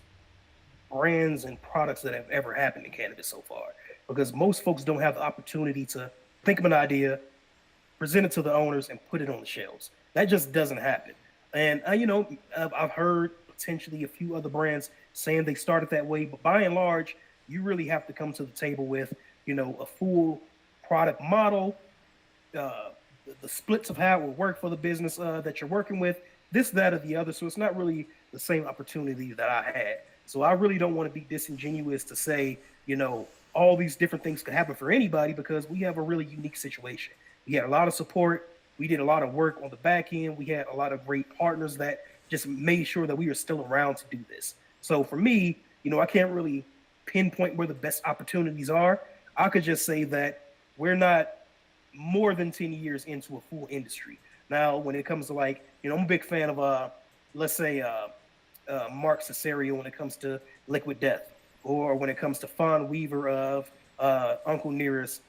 brands and products that have ever happened in cannabis so far, because most folks don't have the opportunity to think of an idea, present it to the owners, and put it on the shelves. That just doesn't happen. And I've heard potentially a few other brands saying they started that way, but by and large, you really have to come to the table with a full product model, the splits of how it will work for the business that you're working with, this, that, or the other. So it's not really the same opportunity that I had. So I really don't want to be disingenuous to say, all these different things could happen for anybody, because we have a really unique situation. We had a lot of support. We did a lot of work on the back end. We had a lot of great partners that just made sure that we were still around to do this. So for me, I can't really pinpoint where the best opportunities are. I could just say that we're not more than 10 years into a full industry. Now, when it comes to I'm a big fan of, let's say, Mark Cesario when it comes to Liquid Death, or when it comes to Fawn Weaver of Uncle Nearest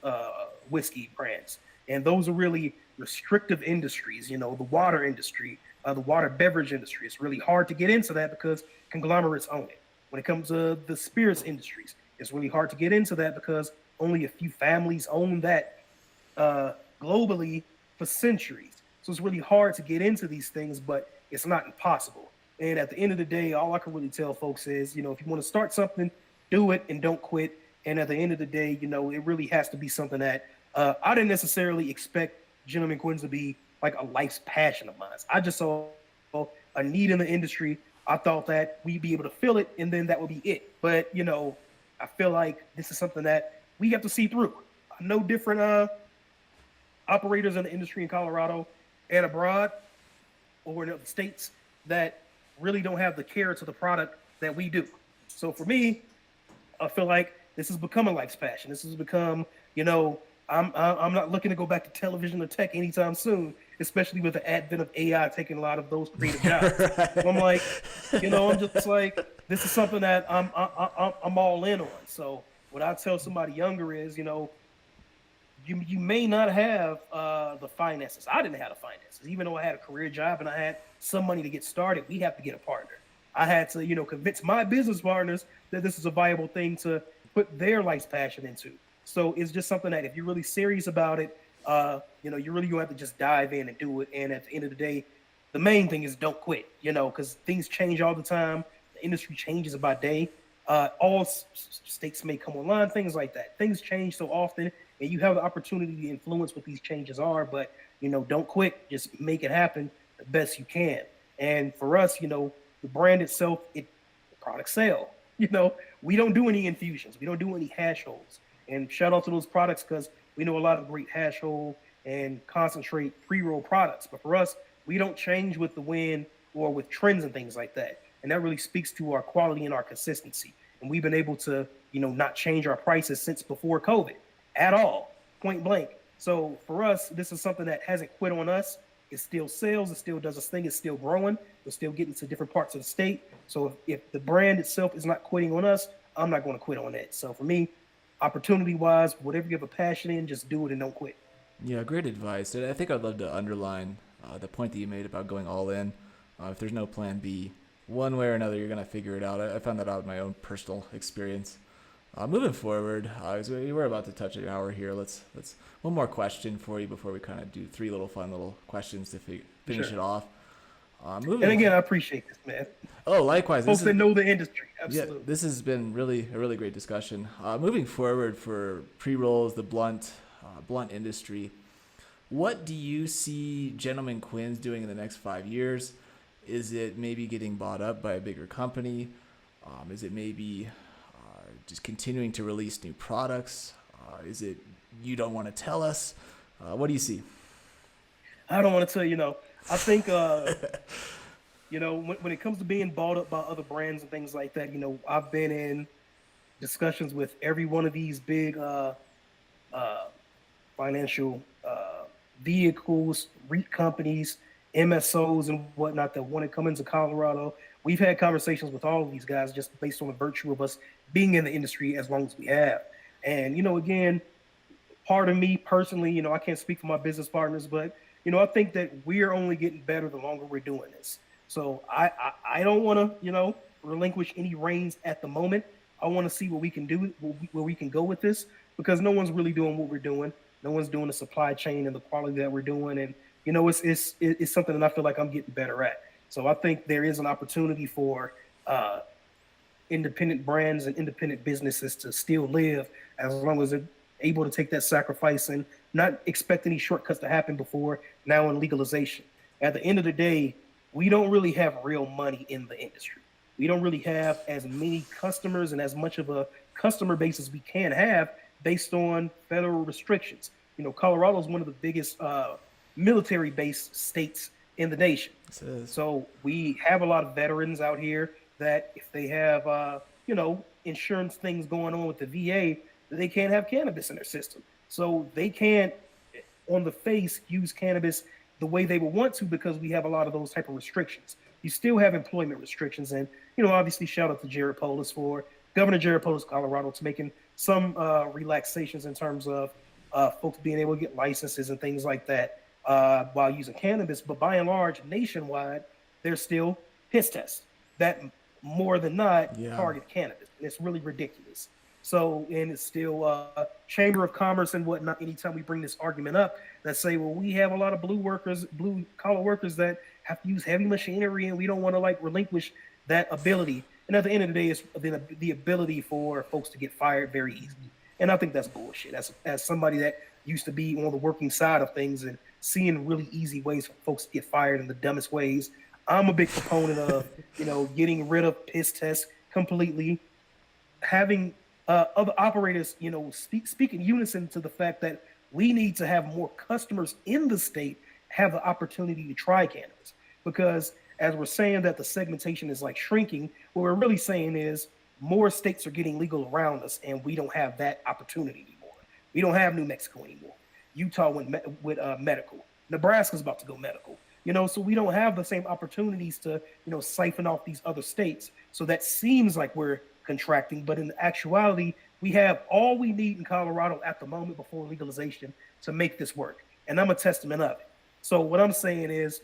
whiskey brands. And those are really restrictive industries, the water industry, the water beverage industry. It's really hard to get into that because conglomerates own it. When it comes to the spirits industries, it's really hard to get into that because only a few families own that globally for centuries. So it's really hard to get into these things, but it's not impossible. And at the end of the day, all I can really tell folks is, if you want to start something, do it and don't quit. And at the end of the day, it really has to be something that I didn't necessarily expect Gentleman Quinn's to be like a life's passion of mine. I just saw a need in the industry. I thought that we'd be able to fill it, and then that would be it. But, I feel like this is something that we have to see through. I know different operators in the industry in Colorado and abroad or in other states that really don't have the care to the product that we do. So for me, I feel like this has become a life's passion. This has become, I'm not looking to go back to television or tech anytime soon, especially with the advent of AI taking a lot of those creative jobs. Right. So I'm like, I'm just like, this is something that I'm all in on. So what I tell somebody younger is, you may not have the finances. I didn't have the finances, even though I had a career job and I had some money to get started. We have to get a partner. I had to, convince my business partners that this is a viable thing to put their life's passion into. So it's just something that if you're really serious about it, you really don't have to just dive in and do it. And at the end of the day, the main thing is don't quit, because things change all the time. The industry changes by day. All states may come online, things like that. Things change so often, and you have the opportunity to influence what these changes are. But, don't quit. Just make it happen the best you can. And for us, the brand itself, the products sell. We don't do any infusions. We don't do any hash holes. And shout out to those products because we know a lot of great hash hole and concentrate pre-roll products. But for us, we don't change with the wind or with trends and things like that. And that really speaks to our quality and our consistency. And we've been able to, not change our prices since before COVID at all, point blank. So for us, this is something that hasn't quit on us. It still sells. It still does its thing. It's still growing. We're still getting to different parts of the state. So if the brand itself is not quitting on us, I'm not going to quit on it. So for me, opportunity-wise, whatever you have a passion in, just do it and don't quit. Yeah, great advice. I think I'd love to underline the point that you made about going all in. If there's no plan B, one way or another, you're going to figure it out. I found that out in my own personal experience. Moving forward, we're about to touch an hour here. Let's one more question for you before we kind of do three fun little questions to finish it off. And Moving. again, I appreciate this, man. Oh, likewise. This Folks is that know the industry, Yeah, absolutely. this has been really a really great discussion. Moving forward for pre rolls, the blunt industry. What do you see Gentleman Quinn's doing in the next 5 years? Is it maybe getting bought up by a bigger company? Is it maybe just continuing to release new products? Is it you don't want to tell us? What do you see? I don't want to tell you, I think, when it comes to being bought up by other brands and things like that, I've been in discussions with every one of these big uh, financial vehicles, REIT companies, MSOs, and whatnot that want to come into Colorado. We've had conversations with all of these guys just based on the virtue of us being in the industry as long as we have. And, again, part of me personally, I can't speak for my business partners, but, I think that we're only getting better the longer we're doing this. So I don't want to, relinquish any reins at the moment. I want to see what we can do, where we can go with this, because no one's really doing what we're doing. No one's doing the supply chain and the quality that we're doing, and it's something that I feel like I'm getting better at. So I think there is an opportunity for uh, independent brands and independent businesses to still live as long as they're able to take that sacrifice and not expect any shortcuts to happen before now in legalization. At the end of the day, we don't really have real money in the industry. We don't really have as many customers and as much of a customer base as we can have based on federal restrictions. Colorado is one of the biggest military based states in the nation. This is So we have a lot of veterans out here that if they have, insurance things going on with the VA, they can't have cannabis in their system. So they can't, on the face, use cannabis the way they would want to because we have a lot of those type of restrictions. You still have employment restrictions, and obviously, shout out to Jared Polis for Governor Jared Polis, Colorado, to making some relaxations in terms of folks being able to get licenses and things like that while using cannabis. But by and large, nationwide, there's still piss tests that more than not yeah. target cannabis. And it's really ridiculous. So, and it's still Chamber of Commerce and whatnot. Anytime we bring this argument up, that say, well, we have a lot of blue collar workers that have to use heavy machinery, and we don't want to like relinquish that ability. And at the end of the day, it's the ability for folks to get fired very easily. And I think that's bullshit. As somebody that used to be on the working side of things and seeing really easy ways for folks to get fired in the dumbest ways, I'm a big proponent of getting rid of piss tests completely, having other operators speak in unison to the fact that we need to have more customers in the state have the opportunity to try cannabis, because as we're saying that the segmentation is like shrinking, what we're really saying is more states are getting legal around us, and we don't have that opportunity anymore. We don't have New Mexico anymore. Utah went with medical. Nebraska's about to go medical. So we don't have the same opportunities to siphon off these other states. So that seems like we're contracting, but in actuality, we have all we need in Colorado at the moment before legalization to make this work. And I'm a testament of it. So what I'm saying is,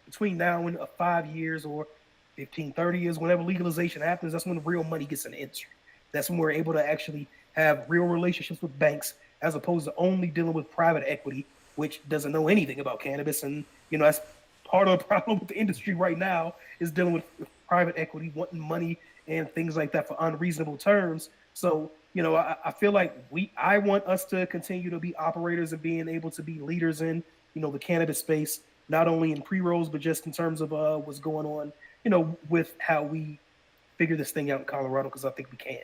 between now and 5 years or 15, 30 years, whenever legalization happens, that's when the real money gets in the industry. That's when we're able to actually have real relationships with banks as opposed to only dealing with private equity, which doesn't know anything about cannabis. And, that's part of the problem with the industry right now is dealing with private equity, wanting money and things like that for unreasonable terms. So, I feel like I want us to continue to be operators and being able to be leaders in, the cannabis space, not only in pre-rolls, but just in terms of what's going on, with how we figure this thing out in Colorado, because I think we can.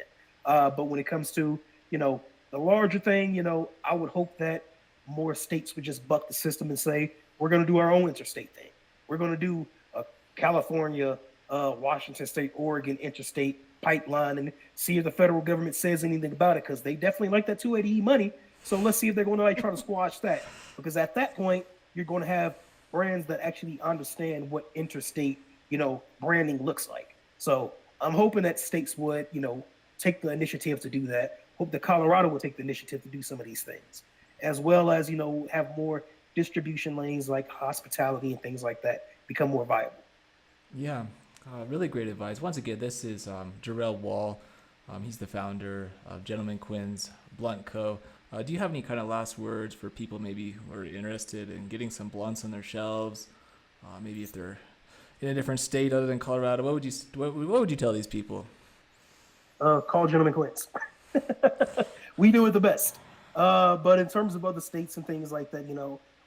But when it comes to, the larger thing, I would hope that more states would just buck the system and say, we're going to do our own interstate thing. We're going to do a California, Washington State, Oregon interstate pipeline and see if the federal government says anything about it, because they definitely like that 280E money. So let's see if they're going to try to squash that, because at that point, you're going to have brands that actually understand what interstate, branding looks like. So I'm hoping that states would, take the initiative to do that. Hope that Colorado will take the initiative to do some of these things, as well as, have more distribution lanes like hospitality and things like that become more viable. Yeah, really great advice. Once again, this is Jarell Wall. He's the founder of Gentleman Quinn's Blunt Co. Do you have any kind of last words for people maybe who are interested in getting some blunts on their shelves? Maybe if they're in a different state other than Colorado, what would you tell these people? Call Gentleman Quinns. We do it the best. But in terms of other states and things like that,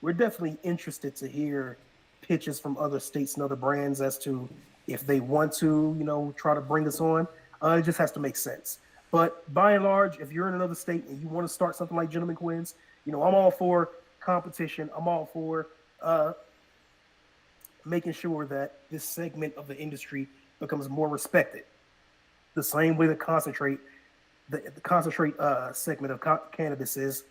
we're definitely interested to hear pitches from other states and other brands as to if they want to, try to bring us on. It just has to make sense. But by and large, if you're in another state and you want to start something like Gentleman Quinns, I'm all for competition. I'm all for making sure that this segment of the industry becomes more respected. The same way the concentrate segment of cannabis is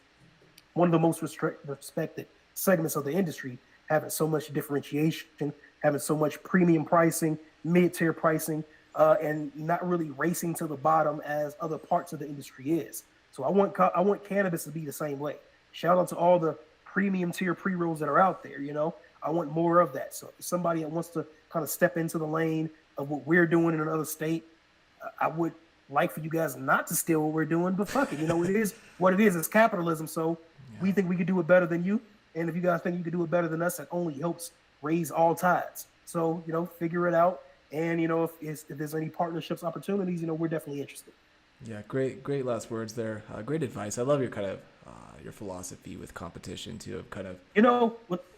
one of the most respected segments of the industry, having so much differentiation, having so much premium pricing, mid-tier pricing, and not really racing to the bottom as other parts of the industry is. So I want cannabis to be the same way. Shout out to all the premium tier pre-rolls that are out there. I want more of that. So if somebody that wants to kind of step into the lane of what we're doing in another state, I would like for you guys not to steal what we're doing, but fuck it. It is what it is. It's capitalism. So we think we could do it better than you. And if you guys think you could do it better than us, that only helps raise all tides. So, figure it out. And, if there's any partnerships opportunities, we're definitely interested. Yeah, great last words there. Great advice. I love your kind of your philosophy with competition too. Of kind of,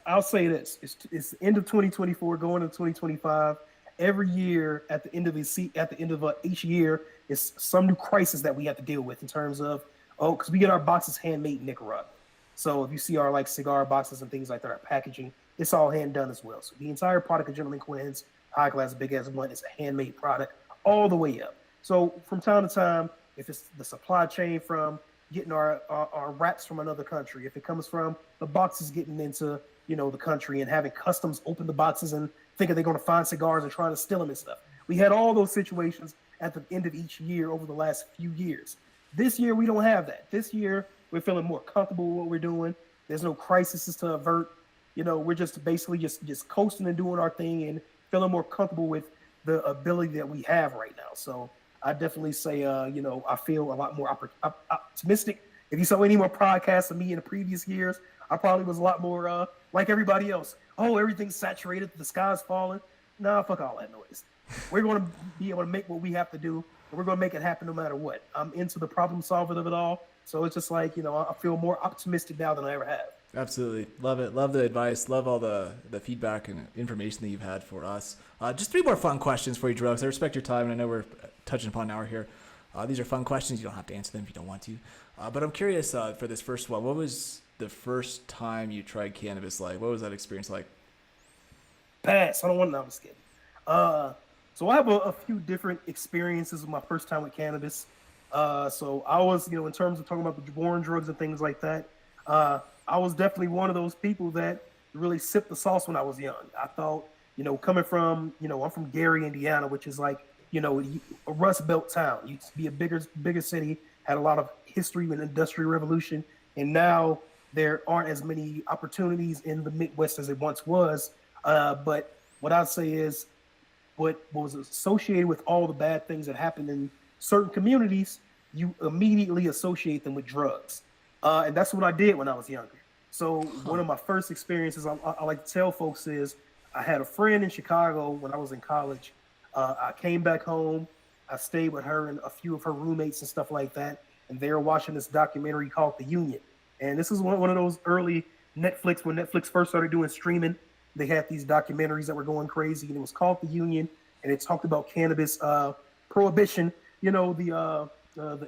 I'll say this: it's the end of 2024, going into 2025. Every year, at the end of each year, is some new crisis that we have to deal with in terms of because we get our boxes handmade in Nicaragua. So if you see our cigar boxes and things like that, our packaging, it's all hand done as well. So the entire product of Gentleman Quinn's High Class Big Ass Blunt is a handmade product all the way up. So from time to time, if it's the supply chain from getting our wraps from another country, if it comes from the boxes getting into the country and having customs open the boxes and thinking they're going to find cigars and trying to steal them and stuff. We had all those situations at the end of each year over the last few years. This year, we don't have that. This year, we're feeling more comfortable with what we're doing. There's no crises to avert. We're just basically just coasting and doing our thing and feeling more comfortable with the ability that we have right now. So I definitely say, I feel a lot more optimistic. If you saw any more podcasts of me in the previous years, I probably was a lot more like everybody else. Oh, everything's saturated. The sky's falling. Nah, fuck all that noise. We're going to be able to make what we have to do, and we're going to make it happen no matter what. I'm into the problem solving of it all. So it's just like, I feel more optimistic now than I ever have. Absolutely. Love it. Love the advice. Love all the feedback and information that you've had for us. Just 3 more fun questions for you, Jarell, because I respect your time, and I know we're touching upon an hour here. These are fun questions. You don't have to answer them if you don't want to. But I'm curious for this first one. What was the first time you tried cannabis like? What was that experience like? Pass. I don't want to know. I'm just kidding. So I have a few different experiences with my first time with cannabis. So I was, in terms of talking about the foreign drugs and things like that, I was definitely one of those people that really sipped the sauce when I was young. I thought, coming from, I'm from Gary, Indiana, which is like, a Rust Belt town. Used to be a bigger city, had a lot of history with the Industrial Revolution, and now there aren't as many opportunities in the Midwest as it once was. But what I'd say is what was associated with all the bad things that happened in certain communities, you immediately associate them with drugs. And that's what I did when I was younger. So one of my first experiences I like to tell folks is I had a friend in Chicago when I was in college. I came back home. I stayed with her and a few of her roommates and stuff like that. And they were watching this documentary called The Union. And this is one of those early Netflix, when Netflix first started doing streaming. They had these documentaries that were going crazy, and it was called The Union. And it talked about cannabis prohibition, the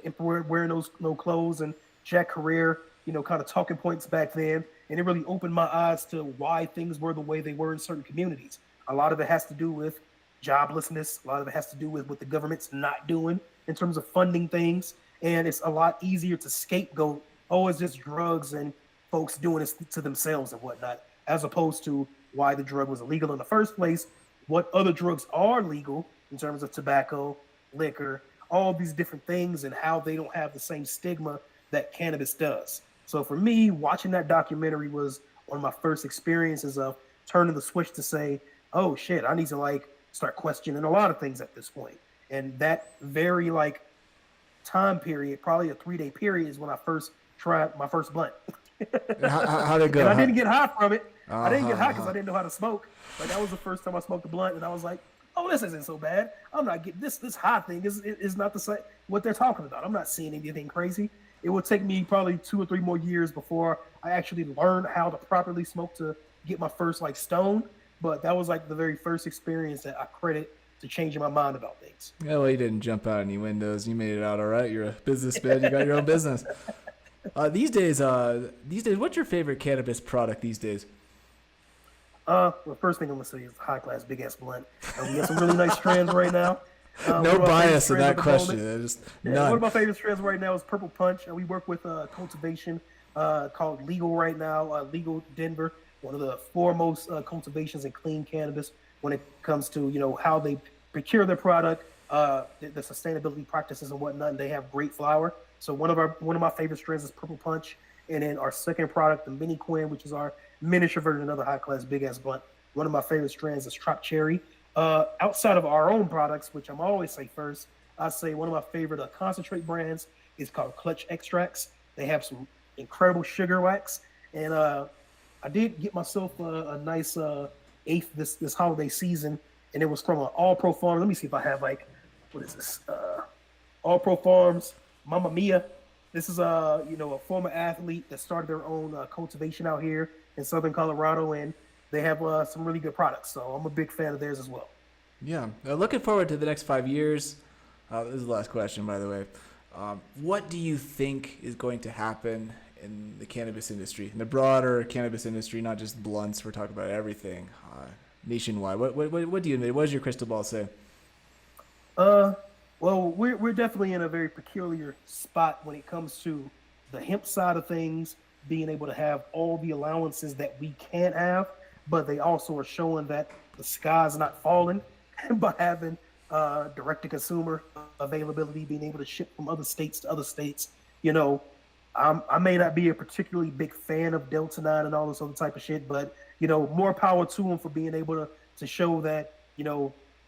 emperor wearing no clothes, and Jack Herrera, kind of talking points back then. And it really opened my eyes to why things were the way they were in certain communities. A lot of it has to do with joblessness. A lot of it has to do with what the government's not doing in terms of funding things. And it's a lot easier to scapegoat, it's just drugs and folks doing this to themselves and whatnot, as opposed to why the drug was illegal in the first place, what other drugs are legal in terms of tobacco, liquor, all these different things, and how they don't have the same stigma that cannabis does. So for me, watching that documentary was one of my first experiences of turning the switch to say, oh shit, I need to start questioning a lot of things at this point. And that very time period, probably a 3-day period, is when I first tried my first blunt. How'd it go? And I didn't get high from it. I didn't get high because Uh-huh. I didn't know how to smoke. Like that was the first time I smoked a blunt, and I was like, "Oh, this isn't so bad. I'm not getting this. This high thing is not the same what they're talking about. I'm not seeing anything crazy. It would take me probably 2 or 3 more years before I actually learned how to properly smoke to get my first like stone. But that was like the very first experience that I credit to changing my mind about things. Yeah, well, you didn't jump out any windows. You made it out all right. You're a businessman. You got your own business. These days, what's your favorite cannabis product these days? The first thing I'm gonna say is high class big ass blunt. We got some really nice strands right now. One No of my favorite bias in strands at that the question. moment. Just Yeah, one none. of my favorite strands right now is Purple Punch, and we work with cultivation called Legal right now. Legal Denver, one of the foremost cultivations in clean cannabis when it comes to how they procure their product, the sustainability practices and whatnot. And they have great flower. So one of my favorite strains is Purple Punch, and then our second product, the Mini Quinn, which is our miniature version, another high class big ass blunt. One of my favorite strands is Trop Cherry. Outside of our own products, which I'm always say first, I say one of my favorite concentrate brands is called Clutch Extracts. They have some incredible sugar wax, and I did get myself a nice eighth this holiday season, and it was from All Pro Farms. Let me see if I have like what is this? All Pro Farms, Mamma Mia. This is a former athlete that started their own cultivation out here in Southern Colorado, and they have some really good products. So I'm a big fan of theirs as well. Yeah, looking forward to the next 5 years. This is the last question, by the way. What do you think is going to happen in the cannabis industry, in the broader cannabis industry, not just blunts? We're talking about everything nationwide. What do you envision? What does your crystal ball say? Uh, well, we're definitely in a very peculiar spot when it comes to the hemp side of things, being able to have all the allowances that we can't have, but they also are showing that the sky's not falling by having direct to consumer availability, being able to ship from other states to other states. You know, I may not be a particularly big fan of Delta 9 and all this other type of shit, but more power to them for being able to show that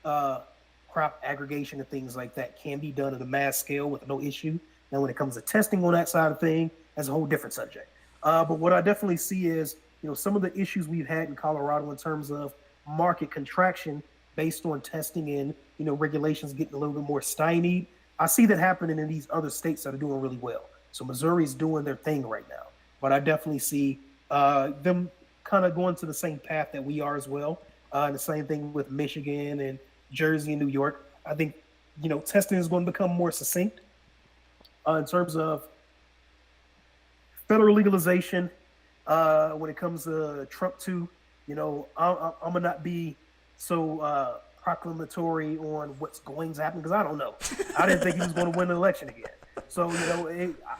uh, crop aggregation and things like that can be done at a mass scale with no issue. Now, when it comes to testing on that side of thing, that's a whole different subject. But what I definitely see is, some of the issues we've had in Colorado in terms of market contraction based on testing and, regulations getting a little bit more stymied. I see that happening in these other states that are doing really well. So Missouri's doing their thing right now. But I definitely see them kind of going to the same path that we are as well. And the same thing with Michigan and Jersey and New York. I think, testing is going to become more succinct in terms of federal legalization. When it comes to Trump too, I'm gonna not be so proclamatory on what's going to happen because I don't know. I didn't think he was going to win the election again. So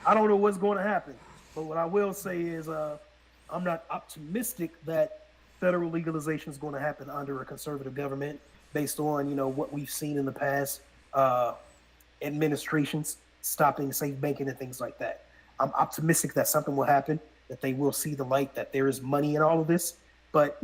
I don't know what's going to happen. But what I will say is I'm not optimistic that federal legalization is going to happen under a conservative government based on what we've seen in the past administrations stopping safe banking and things like that. I'm optimistic that something will happen, that they will see the light, that there is money in all of this. But,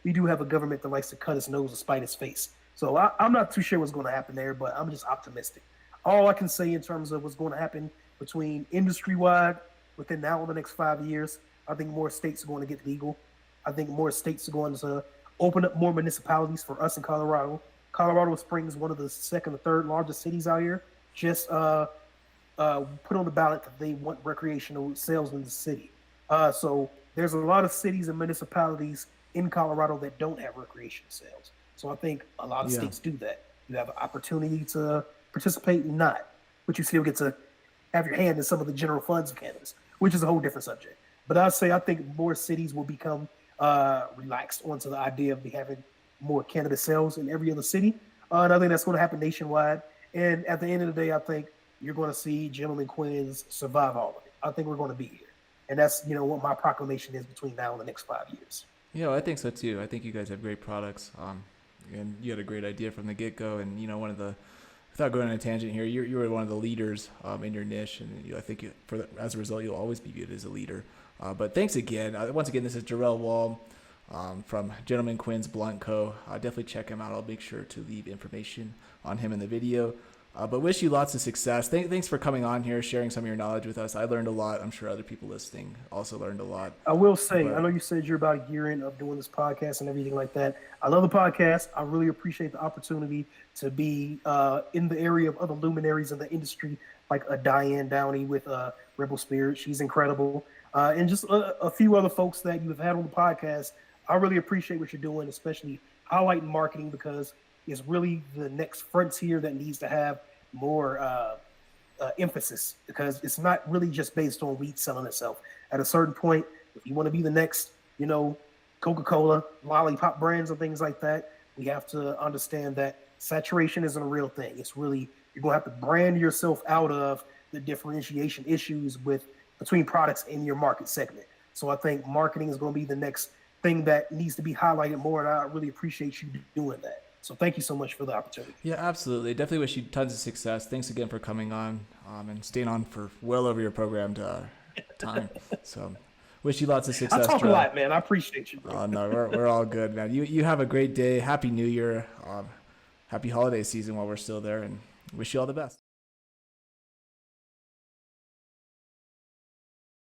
we do have a government that likes to cut its nose to spite its face. So I'm not too sure what's going to happen there, but I'm just optimistic. All I can say in terms of what's going to happen between industry wide within now and the next 5 years, I think more states are going to get legal. I think more states are going to open up more municipalities for us in Colorado. Colorado Springs, one of the second or third largest cities out here, just put on the ballot that they want recreational sales in the city. So there's a lot of cities and municipalities in Colorado that don't have recreational sales. So I think a lot of Yeah. states do that. You have an opportunity to participate and not, but you still get to have your hand in some of the general funds of cannabis, which is a whole different subject. But I think more cities will become relaxed onto the idea of having more cannabis sales in every other city. And I think that's going to happen nationwide. And at the end of the day, I think you're going to see Gentleman Quinn's survive all of it. I think we're going to be here. And that's, what my proclamation is between now and the next 5 years. Yeah, I think so too. I think you guys have great products, and you had a great idea from the get go. And one of the, without going on a tangent here, you were one of the leaders in your niche, and I think as a result, you'll always be viewed as a leader. But thanks again. Once again, this is Jarell Wall from Gentleman Quinn's Blunt Co. Definitely check him out. I'll make sure to leave information on him in the video. But wish you lots of success. Thanks for coming on here, sharing some of your knowledge with us. I learned a lot. I'm sure other people listening also learned a lot. I will say, But I know you said you're about a year in of doing this podcast and everything like that. I love the podcast. I really appreciate the opportunity to be in the area of other luminaries in the industry, like a Diane Downey with Rebel Spirit. She's incredible. And just a few other folks that you've had on the podcast. I really appreciate what you're doing, especially highlighting marketing, because it's really the next frontier that needs to have more emphasis, because it's not really just based on weed selling itself. At a certain point, if you want to be the next, Coca-Cola, lollipop brands and things like that, we have to understand that saturation isn't a real thing. It's really, you're going to have to brand yourself out of the differentiation issues between products in your market segment. So I think marketing is going to be the next thing that needs to be highlighted more, and I really appreciate you doing that. So thank you so much for the opportunity. Yeah, absolutely. Definitely wish you tons of success. Thanks again for coming on and staying on for well over your programmed time. So wish you lots of success. I talk a lot, man. I appreciate you, bro. Oh, no, we're all good, man. You have a great day. Happy New Year. Happy holiday season while we're still there, and wish you all the best.